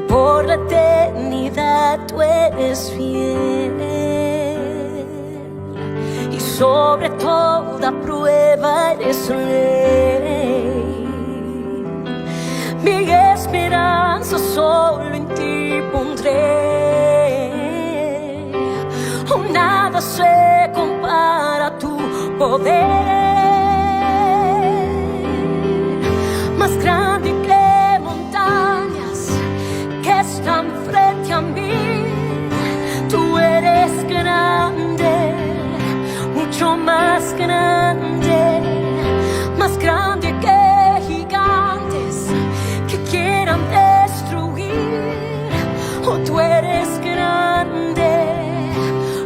Por la eternidad tú eres fiel, y sobre toda prueba eres rey. Mi esperanza solo en ti pondré, nada se compara a tu poder, más grande que montañas que están frente a mí. Tú eres grande, mucho más grande que gigantes que quieran destruir. Oh, tú eres grande,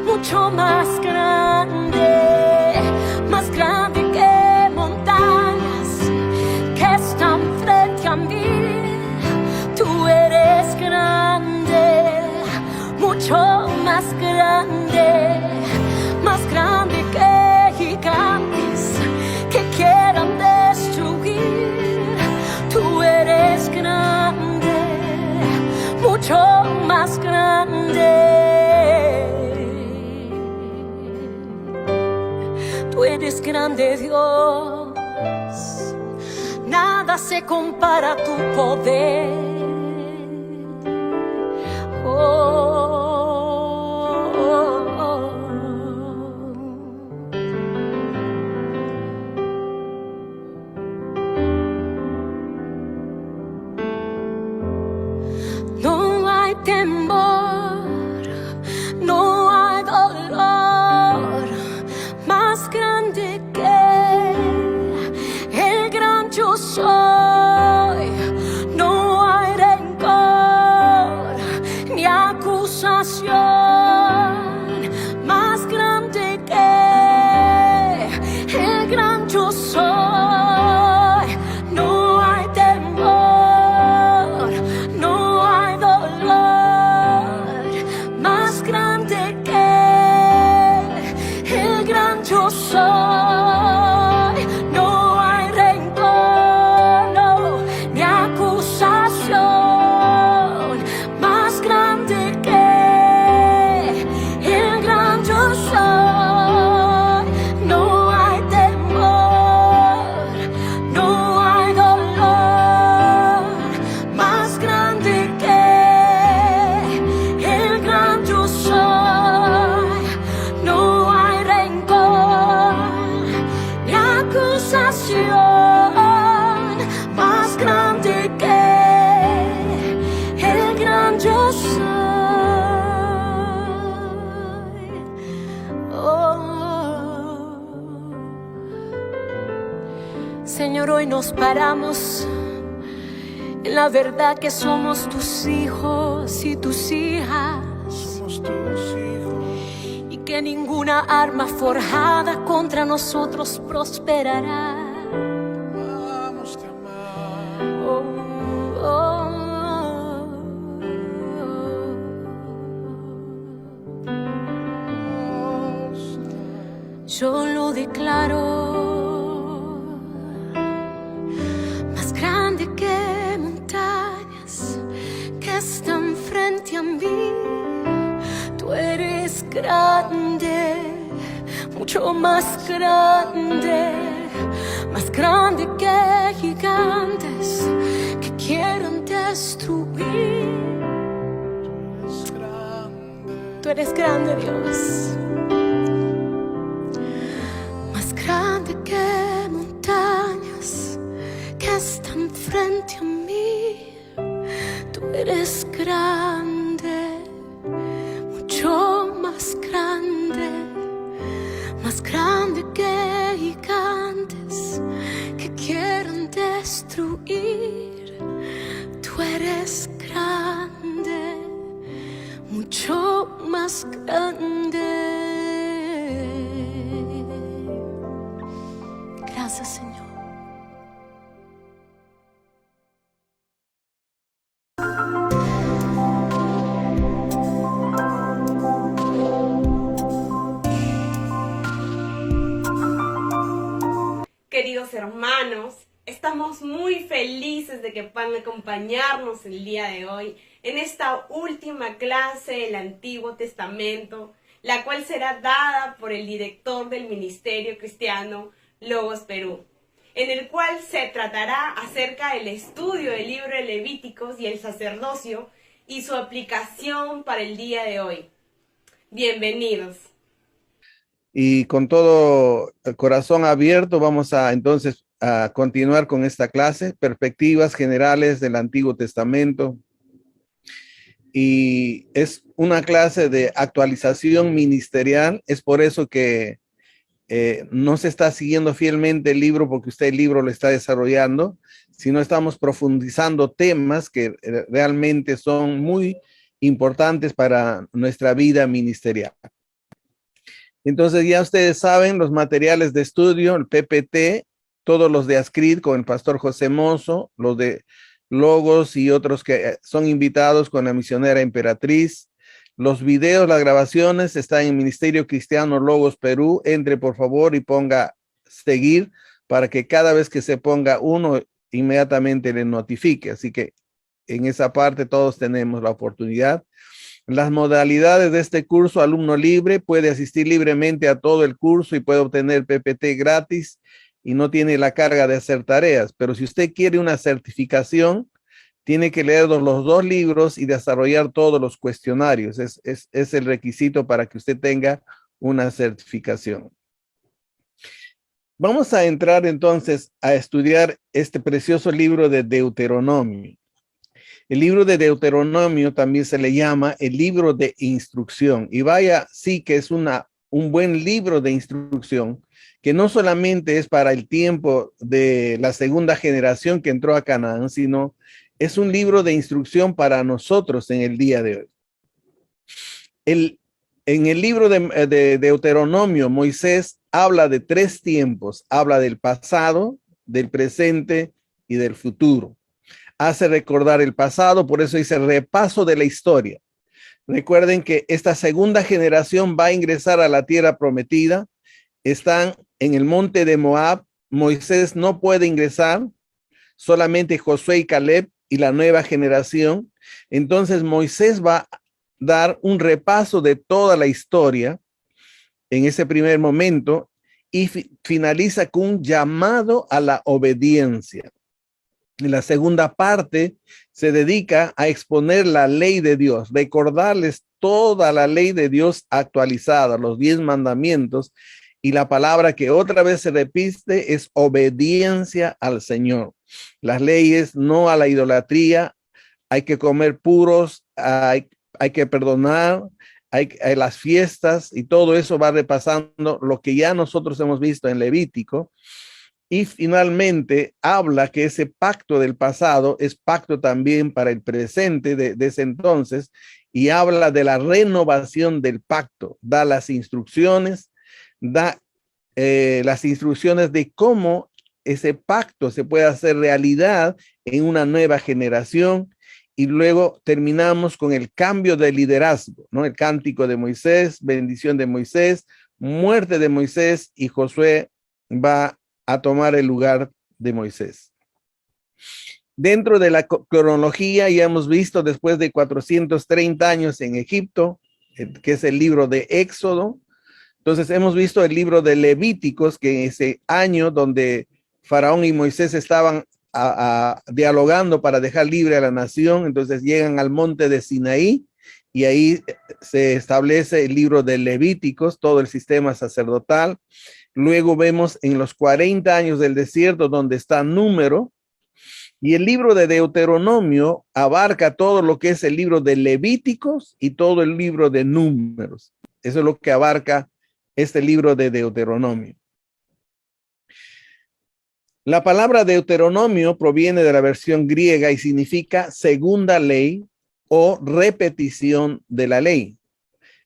mucho más grande que montañas que están frente a mí. Tú eres grande, mucho más grande que gigantes que quieran destruir. Tú eres grande, mucho más grande. Tú eres grande, Dios, nada se compara a tu poder. No hay temor, no hay dolor más grande que el gran yo soy. No hay rencor ni acusación más grande que el gran yo soy. No hay temor, no hay dolor más grande que el gran yo soy. No hay rencor, no, ni acusación más grande que el gran yo soy. No hay temor, no hay dolor más grande que el gran yo soy. No hay rencor ni acusación más grande que el gran yo soy. Oh. Señor, hoy nos paramos en la verdad que somos tus hijos y tus hijas, Somos tus hijos. y que ninguna arma forjada contra nosotros prosperará. Vamos a amar. Oh, oh. yo lo declaro. Más grande que montañas que están frente a mí, tú eres grande, mucho más grande que gigantes que quieran destruir. Tú eres grande, Dios, más grande que montañas que están frente a mí. Tú eres grande, mucho más grande que gigantes que quieran destruir. Tú eres grande, mucho más grande. Gracias, Señor. Queridos hermanos, estamos muy felices de que puedan acompañarnos el día de hoy en esta última clase del Antiguo Testamento, la cual será dada por el director del Ministerio Cristiano Logos Perú, en el cual se tratará acerca del estudio del libro de Levíticos y el sacerdocio y su aplicación para el día de hoy. Bienvenidos. Y con todo el corazón abierto vamos a entonces a continuar con esta clase, perspectivas generales del Antiguo Testamento. Y es una clase de actualización ministerial, es por eso que no se está siguiendo fielmente el libro porque usted el libro lo está desarrollando, sino estamos profundizando temas que realmente son muy importantes para nuestra vida ministerial. Entonces ya ustedes saben los materiales de estudio, el PPT, todos los de Ascrit con el pastor José Mozo, los de Logos y otros que son invitados con la misionera Emperatriz. Los videos, las grabaciones están en Ministerio Cristiano Logos Perú. Entre por favor y ponga seguir para que cada vez que se ponga uno inmediatamente le notifique. Así que en esa parte todos tenemos la oportunidad. Las modalidades de este curso, alumno libre, puede asistir libremente a todo el curso y puede obtener PPT gratis y no tiene la carga de hacer tareas. Pero si usted quiere una certificación, tiene que leer los dos libros y desarrollar todos los cuestionarios. Es el requisito para que usted tenga una certificación. Vamos a entrar entonces a estudiar este precioso libro de Deuteronomio. El libro de Deuteronomio también se le llama el libro de instrucción. Y vaya, sí que es un buen libro de instrucción, que no solamente es para el tiempo de la segunda generación que entró a Canaán, sino es un libro de instrucción para nosotros en el día de hoy. En el libro de Deuteronomio, Moisés habla de 3 tiempos. Habla del pasado, del presente y del futuro. Hace recordar el pasado, por eso dice repaso de la historia. Recuerden que esta segunda generación va a ingresar a la tierra prometida. Están en el monte de Moab. Moisés no puede ingresar, solamente Josué y Caleb y la nueva generación. Entonces Moisés va a dar un repaso de toda la historia en ese primer momento y finaliza con un llamado a la obediencia. En la segunda parte se dedica a exponer la ley de Dios, recordarles toda la ley de Dios actualizada, los 10 mandamientos, y la palabra que otra vez se repite es obediencia al Señor. Las leyes, no a la idolatría, hay que comer puros, hay que perdonar, hay las fiestas, y todo eso va repasando lo que ya nosotros hemos visto en Levítico. Y finalmente habla que ese pacto del pasado es pacto también para el presente de ese entonces, y habla de la renovación del pacto, da las instrucciones, las instrucciones de cómo ese pacto se puede hacer realidad en una nueva generación. Y luego terminamos con el cambio de liderazgo, ¿no? El cántico de Moisés, bendición de Moisés, muerte de Moisés y Josué va a tomar el lugar de Moisés. Dentro de la cronología ya hemos visto después de 430 años en Egipto, que es el libro de Éxodo. Entonces hemos visto el libro de Levíticos, que ese año donde Faraón y Moisés estaban dialogando para dejar libre a la nación. Entonces llegan al monte de Sinaí y ahí se establece el libro de Levíticos, todo el sistema sacerdotal. Luego vemos en los 40 años del desierto donde está Número, y el libro de Deuteronomio abarca todo lo que es el libro de Levíticos y todo el libro de Números. Eso es lo que abarca este libro de Deuteronomio. La palabra Deuteronomio proviene de la versión griega y significa segunda ley o repetición de la ley.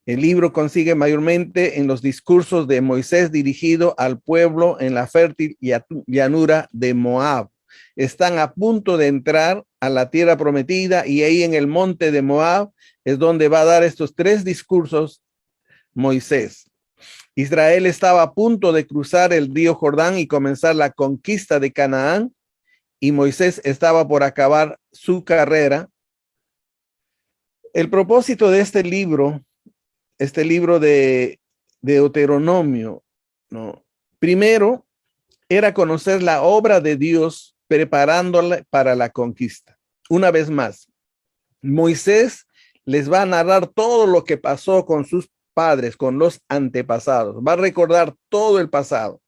El libro consigue mayormente en los discursos de Moisés dirigido al pueblo en la fértil llanura de Moab. Están a punto de entrar a la tierra prometida y ahí en el monte de Moab es donde va a dar estos 3 discursos Moisés. Israel estaba a punto de cruzar el río Jordán y comenzar la conquista de Canaán, y Moisés estaba por acabar su carrera. El propósito de este libro de Deuteronomio, ¿no? Primero, era conocer la obra de Dios preparándola para la conquista. Una vez más, Moisés les va a narrar todo lo que pasó con sus padres, con los antepasados. Va a recordar todo el pasado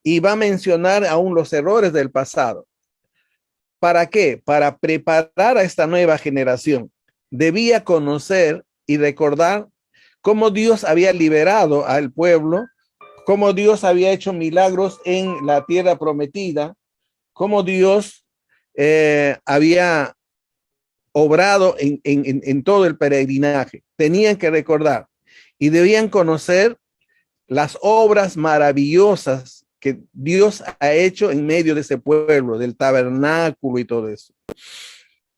y va a mencionar aún los errores del pasado. ¿Para qué? Para preparar a esta nueva generación. Debía conocer y recordar cómo Dios había liberado al pueblo, cómo Dios había hecho milagros en la tierra prometida, cómo Dios había obrado en todo el peregrinaje. Tenían que recordar y debían conocer las obras maravillosas que Dios ha hecho en medio de ese pueblo, del tabernáculo y todo eso.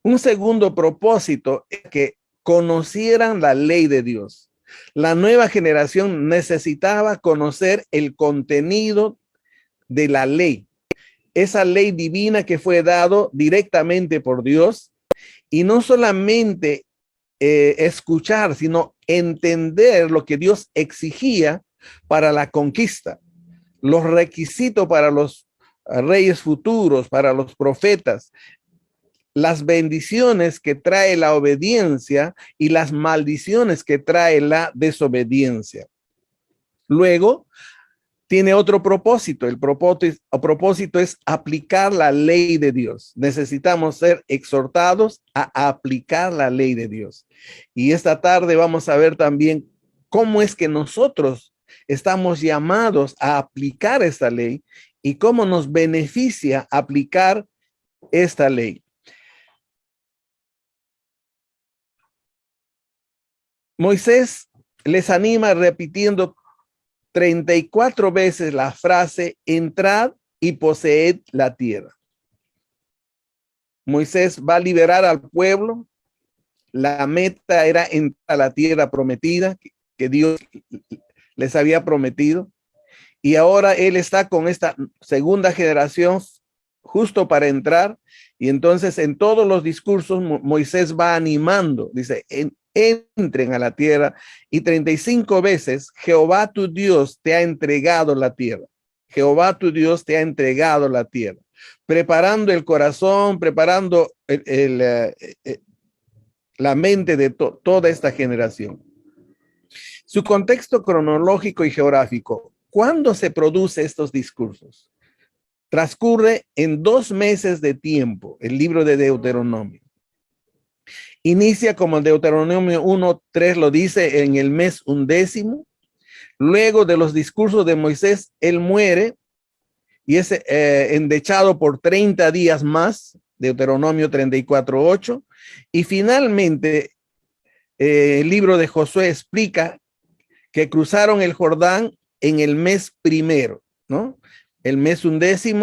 Un segundo propósito es que conocieran la ley de Dios. La nueva generación necesitaba conocer el contenido de la ley, esa ley divina que fue dado directamente por Dios, y no solamente escuchar, sino entender lo que Dios exigía para la conquista, los requisitos para los reyes futuros, para los profetas, las bendiciones que trae la obediencia y las maldiciones que trae la desobediencia. Luego, tiene otro propósito. El propósito es aplicar la ley de Dios. Necesitamos ser exhortados a aplicar la ley de Dios. Y esta tarde vamos a ver también cómo es que nosotros estamos llamados a aplicar esta ley y cómo nos beneficia aplicar esta ley. Moisés les anima repitiendo 34 veces la frase: entrad y poseed la tierra. Moisés va a liberar al pueblo. La meta era entrar a la tierra prometida que Dios les había prometido. Y ahora él está con esta segunda generación justo para entrar. Y entonces en todos los discursos Moisés va animando, dice: entren a la tierra, y 35 veces Jehová tu Dios te ha entregado la tierra. Jehová tu Dios te ha entregado la tierra, preparando el corazón, preparando la mente de toda esta generación. Su contexto cronológico y geográfico. ¿Cuándo se producen estos discursos? Transcurre en 2 meses de tiempo el libro de Deuteronomio. Inicia como el Deuteronomio 1:3 lo dice, en el mes 11. Luego de los discursos de Moisés, él muere y es endechado por 30 días más, Deuteronomio 34:8. Y finalmente, el libro de Josué explica que cruzaron el Jordán en el mes primero, ¿no? El mes 11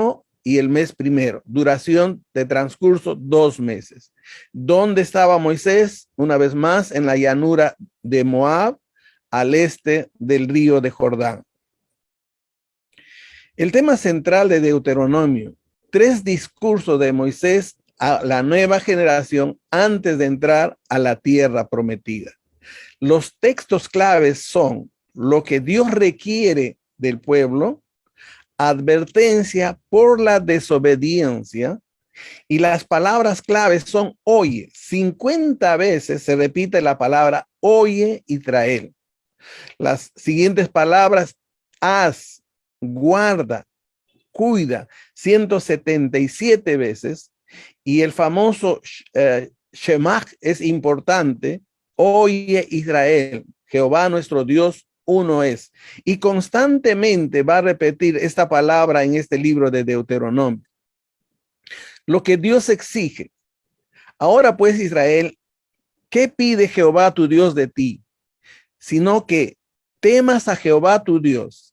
y el mes primero, duración de transcurso 2 meses. ¿Dónde estaba Moisés? Una vez más, en la llanura de Moab, al este del río de Jordán. El tema central de Deuteronomio, 3 discursos de Moisés a la nueva generación antes de entrar a la tierra prometida. Los textos claves son lo que Dios requiere del pueblo, advertencia por la desobediencia, y las palabras claves son oye. 50 veces se repite la palabra oye Israel. Las siguientes palabras: haz, guarda, cuida, 177 veces. Y el famoso Shemach es importante. Oye Israel, Jehová nuestro Dios uno es. Y constantemente va a repetir esta palabra en este libro de Deuteronomio. Lo que Dios exige. Ahora pues, Israel, ¿qué pide Jehová tu Dios de ti? Sino que temas a Jehová tu Dios,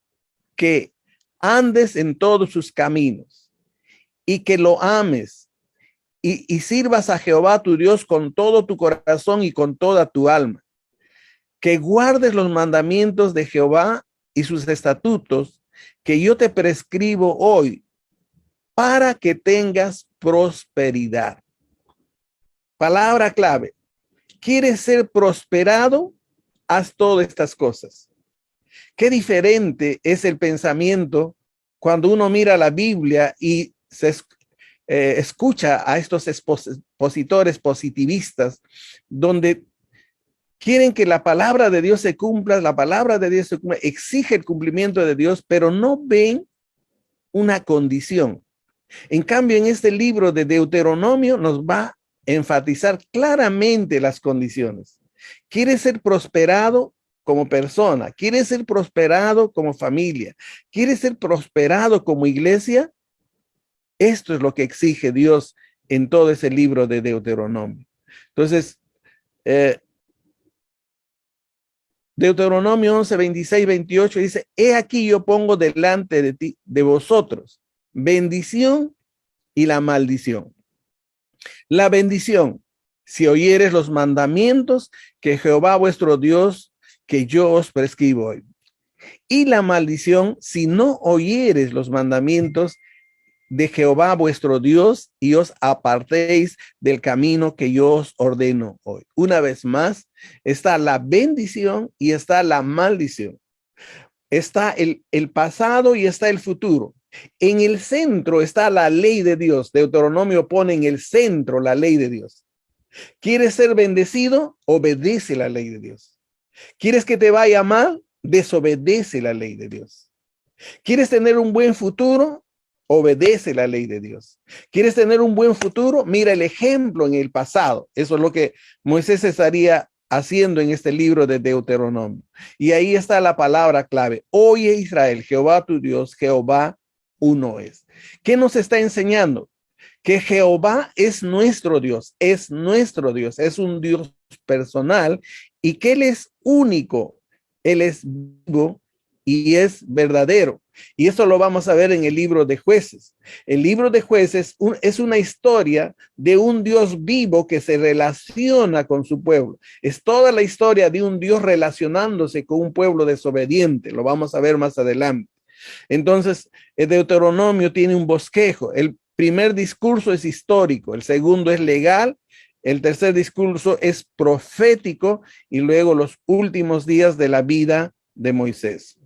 que andes en todos sus caminos y que lo ames y sirvas a Jehová tu Dios con todo tu corazón y con toda tu alma, que guardes los mandamientos de Jehová y sus estatutos que yo te prescribo hoy para que tengas prosperidad. Palabra clave: ¿quieres ser prosperado? Haz todas estas cosas. Qué diferente es el pensamiento cuando uno mira la Biblia y se escucha a estos expositores positivistas, donde quieren que la palabra de Dios se cumpla, la palabra de Dios se cumpla, exige el cumplimiento de Dios, pero no ven una condición. En cambio, en este libro de Deuteronomio nos va a enfatizar claramente las condiciones. ¿Quieres ser prosperado como persona? ¿Quieres ser prosperado como familia? ¿Quieres ser prosperado como iglesia? Esto es lo que exige Dios en todo ese libro de Deuteronomio. Entonces, Deuteronomio 11, 26, 28 dice: he aquí yo pongo delante de ti, de vosotros, bendición y la maldición. La bendición: si oyeres los mandamientos que Jehová vuestro Dios, que yo os prescribo hoy. Y la maldición: si no oyeres los mandamientos de Jehová vuestro Dios y os apartéis del camino que yo os ordeno hoy. Una vez más, está la bendición y está la maldición. Está el pasado y está el futuro. En el centro está la ley de Dios. Deuteronomio pone en el centro la ley de Dios. ¿Quieres ser bendecido? Obedece la ley de Dios. ¿Quieres que te vaya mal? Desobedece la ley de Dios. ¿Quieres tener un buen futuro? Obedece la ley de Dios. ¿Quieres tener un buen futuro? Mira el ejemplo en el pasado. Eso es lo que Moisés estaría haciendo en este libro de Deuteronomio. Y ahí está la palabra clave. Oye Israel, Jehová tu Dios, Jehová uno es. ¿Qué nos está enseñando? Que Jehová es nuestro Dios, es un Dios personal y que Él es único, Él es vivo y es verdadero. Y eso lo vamos a ver en el libro de Jueces. El libro de Jueces es una historia de un Dios vivo que se relaciona con su pueblo. Es toda la historia de un Dios relacionándose con un pueblo desobediente. Lo vamos a ver más adelante. Entonces, el Deuteronomio tiene un bosquejo. El primer discurso es histórico, el segundo es legal, el tercer discurso es profético y luego los últimos días de la vida de Moisés.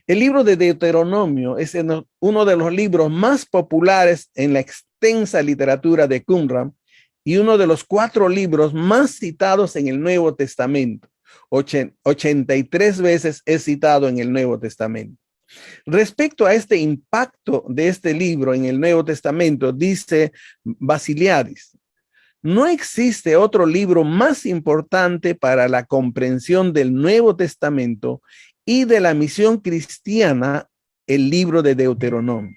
El libro de Deuteronomio es uno de los libros más populares en la extensa literatura de Qumran y uno de los 4 libros más citados en el Nuevo Testamento. 83 veces es citado en el Nuevo Testamento. Respecto a este impacto de este libro en el Nuevo Testamento, dice Basiliadis: no existe otro libro más importante para la comprensión del Nuevo Testamento y de la misión cristiana, el libro de Deuteronomio.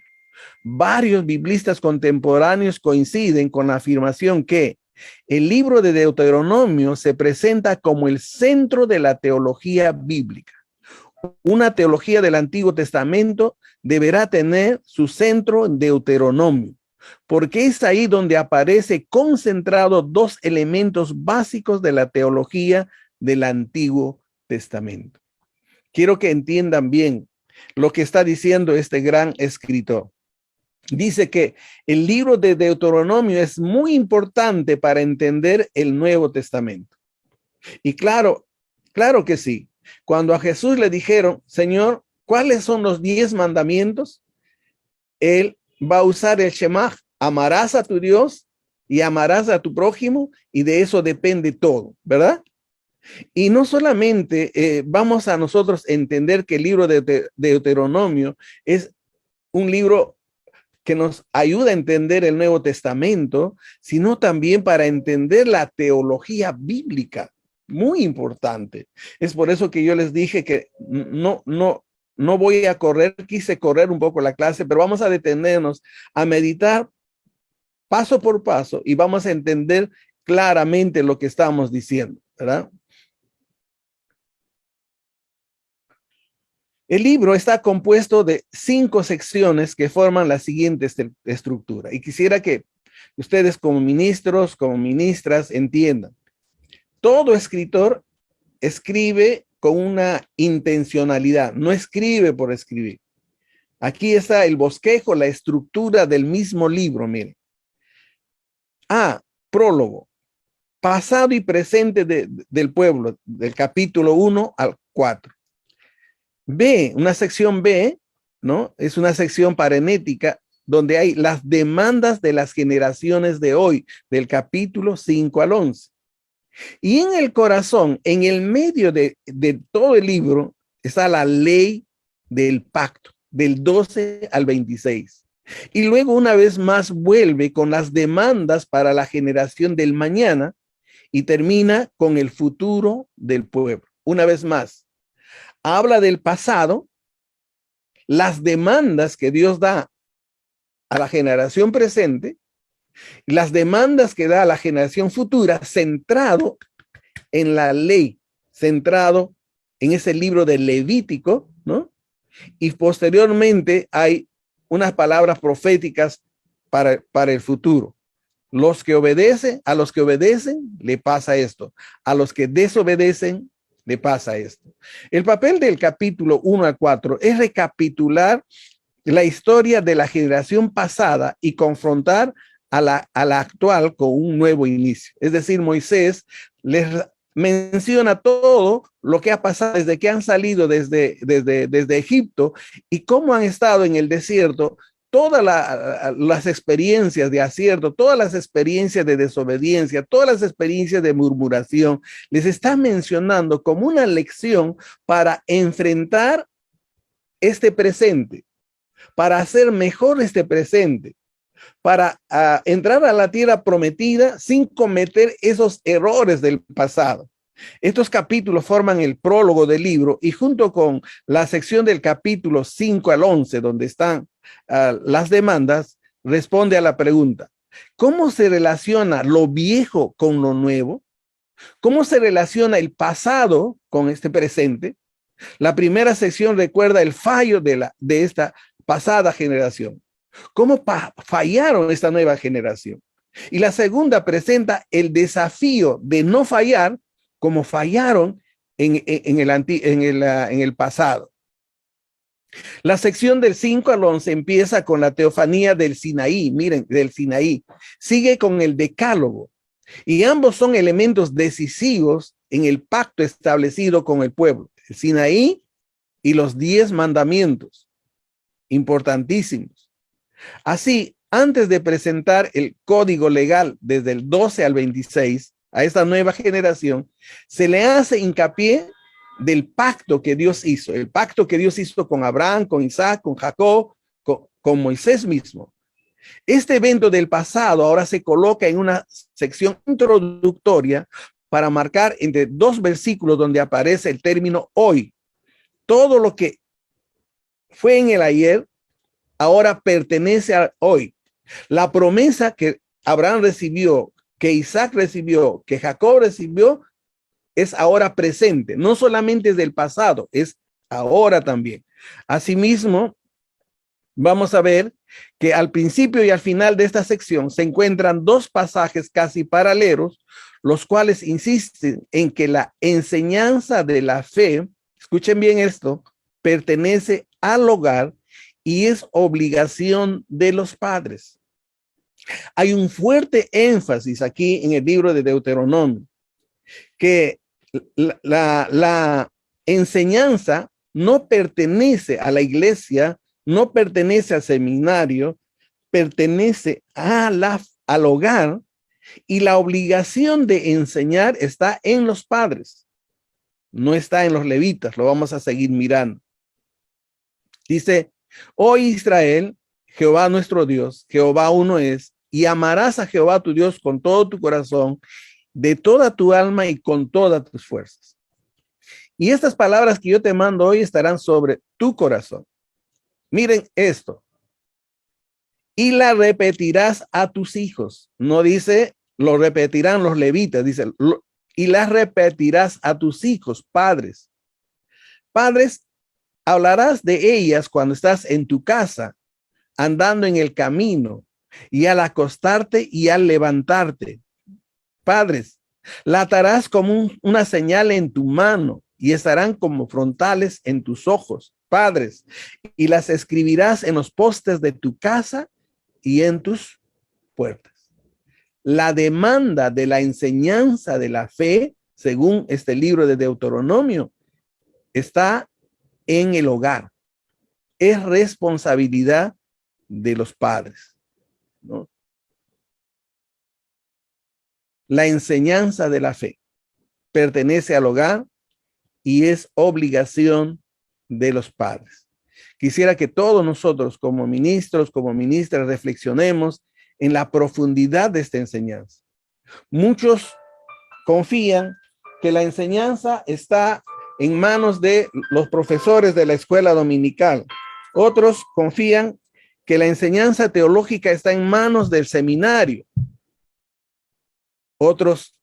Varios biblistas contemporáneos coinciden con la afirmación que el libro de Deuteronomio se presenta como el centro de la teología bíblica. Una teología del Antiguo Testamento deberá tener su centro en Deuteronomio, porque es ahí donde aparece concentrado 2 elementos básicos de la teología del Antiguo Testamento. Quiero que entiendan bien lo que está diciendo este gran escritor. Dice que el libro de Deuteronomio es muy importante para entender el Nuevo Testamento. Y claro que sí. Cuando a Jesús le dijeron, Señor, ¿cuáles son los 10 mandamientos? Él va a usar el Shema, amarás a tu Dios y amarás a tu prójimo, y de eso depende todo, ¿verdad? Y no solamente vamos a nosotros entender que el libro de Deuteronomio es un libro que nos ayuda a entender el Nuevo Testamento, sino también para entender la teología bíblica, muy importante. Es por eso que yo les dije que no voy a correr, quise correr un poco la clase, pero vamos a detenernos a meditar paso por paso y vamos a entender claramente lo que estamos diciendo, ¿verdad? El libro está compuesto de 5 secciones que forman la siguiente estructura. Y quisiera que ustedes como ministros, como ministras, entiendan. Todo escritor escribe con una intencionalidad, no escribe por escribir. Aquí está el bosquejo, la estructura del mismo libro, miren. A, prólogo, pasado y presente del pueblo, del capítulo 1 al 4. B, una sección B, ¿no? Es una sección parenética donde hay las demandas de las generaciones de hoy, del capítulo 5 al 11. Y en el corazón, en el medio de todo el libro, está la ley del pacto, del 12 al 26. Y luego una vez más vuelve con las demandas para la generación del mañana y termina con el futuro del pueblo. Una vez más. Habla del pasado, las demandas que Dios da a la generación presente, las demandas que da a la generación futura, centrado en la ley, centrado en ese libro de Levítico, ¿no? Y posteriormente hay unas palabras proféticas para el futuro. A los que obedecen, le pasa esto. A los que desobedecen, le pasa esto. El papel del capítulo 1 al 4 es recapitular la historia de la generación pasada y confrontar a la actual con un nuevo inicio. Es decir, Moisés les menciona todo lo que ha pasado desde que han salido desde Egipto y cómo han estado en el desierto, todas las experiencias de acierto, todas las experiencias de desobediencia, todas las experiencias de murmuración, les está mencionando como una lección para enfrentar este presente, para hacer mejor este presente, para entrar a la tierra prometida sin cometer esos errores del pasado. Estos capítulos forman el prólogo del libro y junto con la sección del capítulo 5 al 11, donde están las demandas, responde a la pregunta: ¿cómo se relaciona lo viejo con lo nuevo? ¿Cómo se relaciona el pasado con este presente? La primera sección recuerda el fallo de esta pasada generación. ¿Cómo fallaron esta nueva generación? Y la segunda presenta el desafío de no fallar como fallaron en el pasado. La sección del 5 al 11 empieza con la teofanía del Sinaí, miren, del Sinaí. Sigue con el decálogo. Y ambos son elementos decisivos en el pacto establecido con el pueblo. El Sinaí y los 10 mandamientos, importantísimos. Así, antes de presentar el código legal desde el 12 al 26 a esta nueva generación, se le hace hincapié del pacto que Dios hizo, el pacto que Dios hizo con Abraham, con Isaac, con Jacob, con Moisés mismo. Este evento del pasado ahora se coloca en una sección introductoria para marcar entre 2 versículos donde aparece el término hoy. Todo lo que fue en el ayer ahora pertenece a hoy. La promesa que Abraham recibió, que Isaac recibió, que Jacob recibió, es ahora presente. No solamente es del pasado, es ahora también. Asimismo, vamos a ver que al principio y al final de esta sección se encuentran dos pasajes casi paralelos, los cuales insisten en que la enseñanza de la fe, escuchen bien esto, pertenece al hogar y es obligación de los padres. Hay un fuerte énfasis aquí en el libro de Deuteronomio, que la enseñanza no pertenece a la iglesia, no pertenece al seminario, pertenece al hogar, y la obligación de enseñar está en los padres, no está en los levitas. Lo vamos a seguir mirando. Dice: oh Israel, Jehová nuestro Dios, Jehová uno es, y amarás a Jehová tu Dios con todo tu corazón, de toda tu alma y con todas tus fuerzas. Y estas palabras que yo te mando hoy estarán sobre tu corazón. Miren esto. Y la repetirás a tus hijos. No dice lo repetirán los levitas, dice y las repetirás a tus hijos, padres. Padres, hablarás de ellas cuando estás en tu casa, andando en el camino, y al acostarte y al levantarte. Padres, la atarás como una señal en tu mano y estarán como frontales en tus ojos. Padres, y las escribirás en los postes de tu casa y en tus puertas. La demanda de la enseñanza de la fe, según este libro de Deuteronomio, está en el hogar. Es responsabilidad de los padres, ¿no? La enseñanza de la fe pertenece al hogar y es obligación de los padres. Quisiera que todos nosotros como ministros, como ministras, reflexionemos en la profundidad de esta enseñanza. Muchos confían que la enseñanza está en manos de los profesores de la escuela dominical. Otros confían que la enseñanza teológica está en manos del seminario. Otros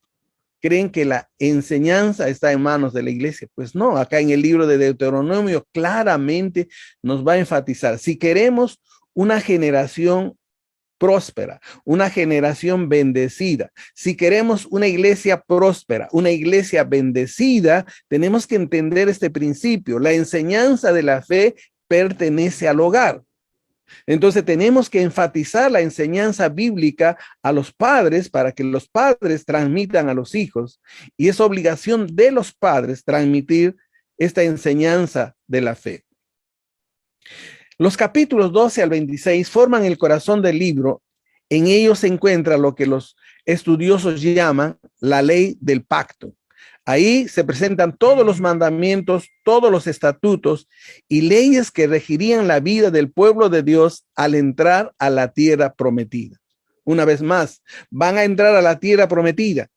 creen que la enseñanza está en manos de la iglesia. Pues no, acá en el libro de Deuteronomio claramente nos va a enfatizar: si queremos una generación próspera, una generación bendecida, si queremos una iglesia próspera, una iglesia bendecida, tenemos que entender este principio. La enseñanza de la fe pertenece al hogar. Entonces tenemos que enfatizar la enseñanza bíblica a los padres para que los padres transmitan a los hijos, y es obligación de los padres transmitir esta enseñanza de la fe. Los capítulos 12 al 26 forman el corazón del libro. En ellos se encuentra lo que los estudiosos llaman la ley del pacto. Ahí se presentan todos los mandamientos, todos los estatutos y leyes que regirían la vida del pueblo de Dios al entrar a la tierra prometida. Una vez más, van a entrar a la tierra prometida.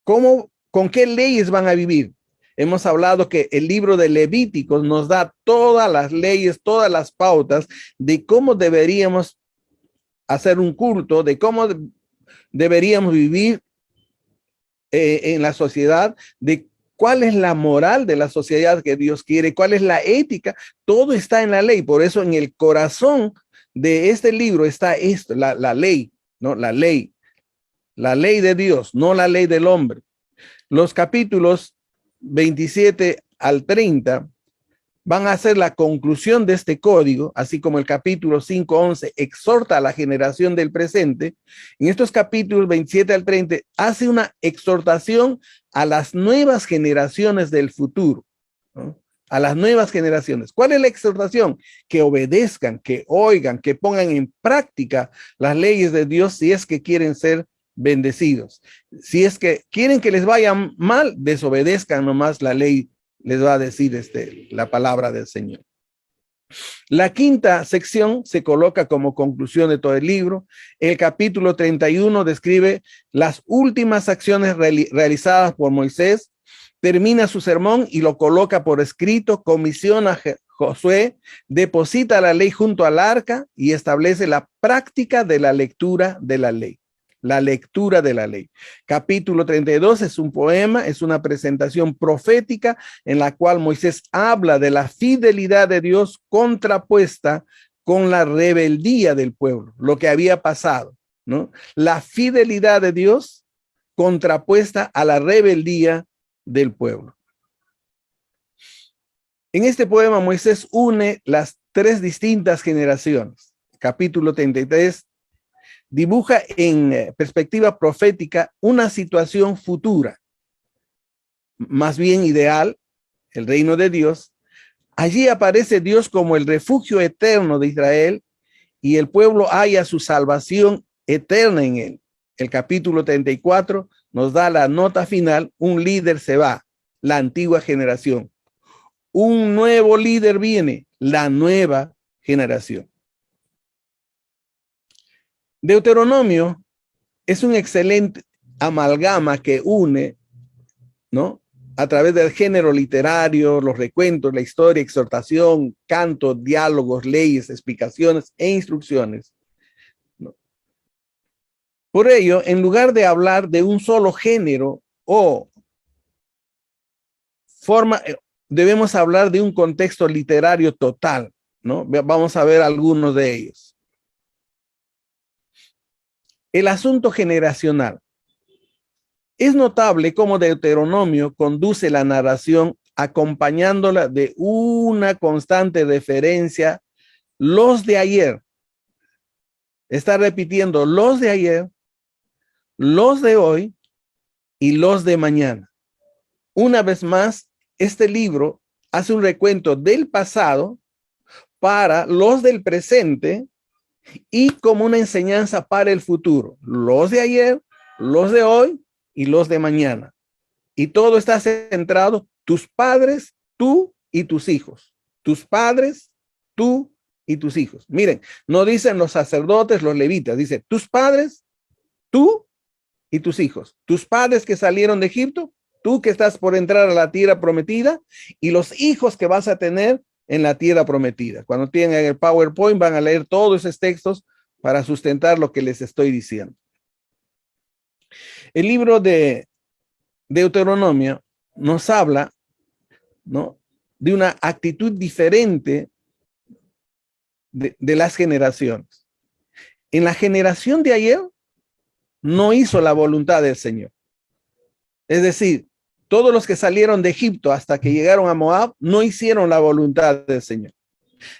¿Cómo, con qué leyes van a vivir? Hemos hablado que el libro de Levíticos nos da todas las leyes, todas las pautas de cómo deberíamos hacer un culto, de cómo deberíamos vivir en la sociedad, de cuál es la moral de la sociedad que Dios quiere, cuál es la ética. Todo está en la ley. Por eso en el corazón de este libro está esto, la ley, ¿no? La ley de Dios, no la ley del hombre. Los capítulos 27 al 30 van a ser la conclusión de este código, así como el capítulo 5:11 exhorta a la generación del presente. En estos capítulos 27 al 30 hace una exhortación a las nuevas generaciones del futuro, ¿no? A las nuevas generaciones. ¿Cuál es la exhortación? Que obedezcan, que oigan, que pongan en práctica las leyes de Dios si es que quieren ser bendecidos. Si es que quieren que les vaya mal, desobedezcan nomás la ley. Les va a decir la palabra del Señor. La quinta sección se coloca como conclusión de todo el libro. El capítulo 31 describe las últimas acciones realizadas por Moisés. Termina su sermón y lo coloca por escrito, comisiona a Josué, deposita la ley junto al arca y establece la práctica de la lectura de la ley. La lectura de la ley. Capítulo 32 es un poema, es una presentación profética en la cual Moisés habla de la fidelidad de Dios contrapuesta con la rebeldía del pueblo, lo que había pasado, ¿no? La fidelidad de Dios contrapuesta a la rebeldía del pueblo. En este poema, Moisés une las tres distintas generaciones. Capítulo 33 dibuja en perspectiva profética una situación futura, más bien ideal, el reino de Dios. Allí aparece Dios como el refugio eterno de Israel y el pueblo halla su salvación eterna en él. El capítulo 34 nos da la nota final: un líder se va, la antigua generación. Un nuevo líder viene, la nueva generación. Deuteronomio es un excelente amalgama que une, ¿no?, a través del género literario, los recuentos, la historia, exhortación, canto, diálogos, leyes, explicaciones e instrucciones, ¿no? Por ello, en lugar de hablar de un solo género o forma, debemos hablar de un contexto literario total, ¿no? Vamos a ver algunos de ellos. El asunto generacional. Es notable cómo Deuteronomio conduce la narración acompañándola de una constante referencia, los de ayer. Está repitiendo los de ayer, los de hoy y los de mañana. Una vez más, este libro hace un recuento del pasado para los del presente y como una enseñanza para el futuro. Los de ayer, los de hoy y los de mañana. Y todo está centrado: tus padres, tú y tus hijos. Tus padres, tú y tus hijos. Miren, no dicen los sacerdotes, los levitas, dice tus padres, tú y tus hijos. Tus padres que salieron de Egipto, tú que estás por entrar a la tierra prometida, y los hijos que vas a tener en la tierra prometida. Cuando tienen el PowerPoint van a leer todos esos textos para sustentar lo que les estoy diciendo. El libro de Deuteronomio nos habla, ¿no?, de una actitud diferente de las generaciones. En la generación de ayer no hizo la voluntad del Señor. Es decir, todos los que salieron de Egipto hasta que llegaron a Moab no hicieron la voluntad del Señor.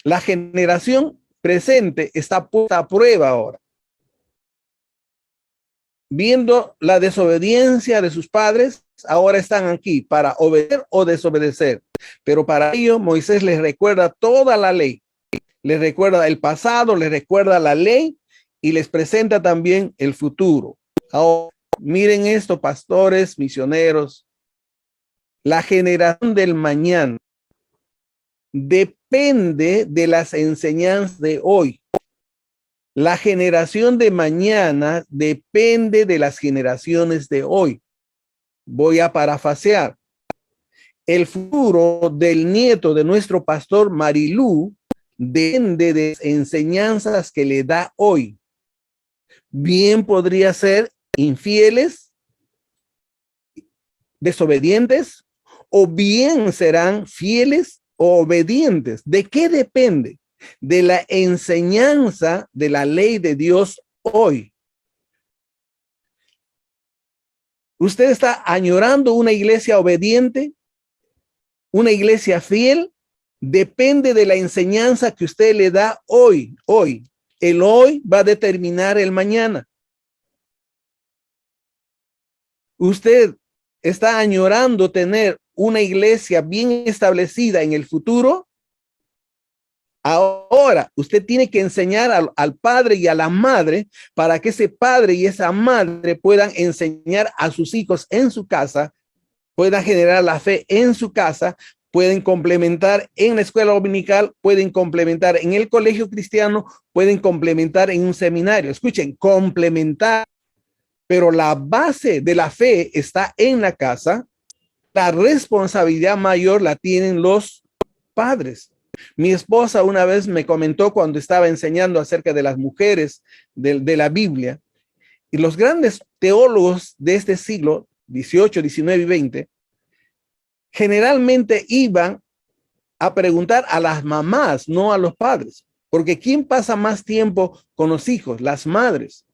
La generación presente está puesta a prueba ahora, viendo la desobediencia de sus padres. Ahora están aquí para obedecer o desobedecer, pero para ello Moisés les recuerda toda la ley, les recuerda el pasado, les recuerda la ley y les presenta también el futuro. Ahora, miren esto, pastores, misioneros, la generación del mañana depende de las enseñanzas de hoy. La generación de mañana depende de las generaciones de hoy. Voy a parafrasear. El futuro del nieto de nuestro pastor Marilú depende de las enseñanzas que le da hoy. Bien podría ser infieles, desobedientes, o bien serán fieles o obedientes. ¿De qué depende? De la enseñanza de la ley de Dios hoy. ¿Usted está añorando una iglesia obediente? ¿Una iglesia fiel? Depende de la enseñanza que usted le da hoy. Hoy. El hoy va a determinar el mañana. ¿Usted está añorando tener una iglesia bien establecida en el futuro? Ahora, usted tiene que enseñar al padre y a la madre para que ese padre y esa madre puedan enseñar a sus hijos en su casa, puedan generar la fe en su casa, pueden complementar en la escuela dominical, pueden complementar en el colegio cristiano, pueden complementar en un seminario. Escuchen, complementar, pero la base de la fe está en la casa. La responsabilidad mayor la tienen los padres. Mi esposa una vez me comentó cuando estaba enseñando acerca de las mujeres de la Biblia, y los grandes teólogos de este siglo, 18, 19 y 20, generalmente iban a preguntar a las mamás, no a los padres. Porque ¿quién pasa más tiempo con los hijos? Las madres.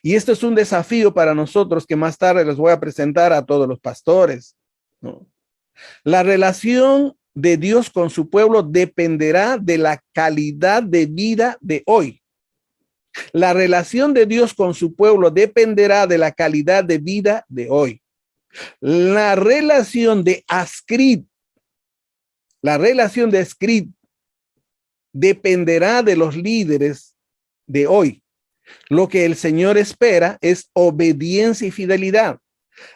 Y esto es un desafío para nosotros que más tarde les voy a presentar a todos los pastores, ¿no? La relación de Dios con su pueblo dependerá de la calidad de vida de hoy. La relación de Dios con su pueblo dependerá de la calidad de vida de hoy. La relación de Ascrid, dependerá de los líderes de hoy. Lo que el Señor espera es obediencia y fidelidad.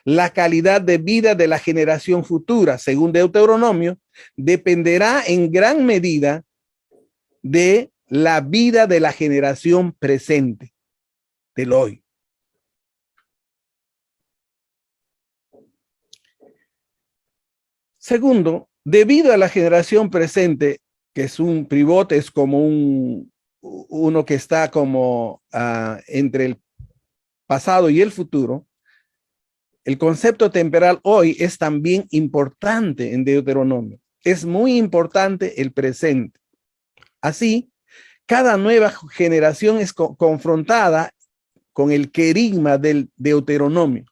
La calidad de vida de la generación futura, según Deuteronomio, dependerá en gran medida de la vida de la generación presente, del hoy. Segundo, debido a la generación presente, que es un pivote, es como uno que está como entre el pasado y el futuro, el concepto temporal hoy es también importante en Deuteronomio. Es muy importante el presente. Así, cada nueva generación es confrontada con el querigma del Deuteronomio.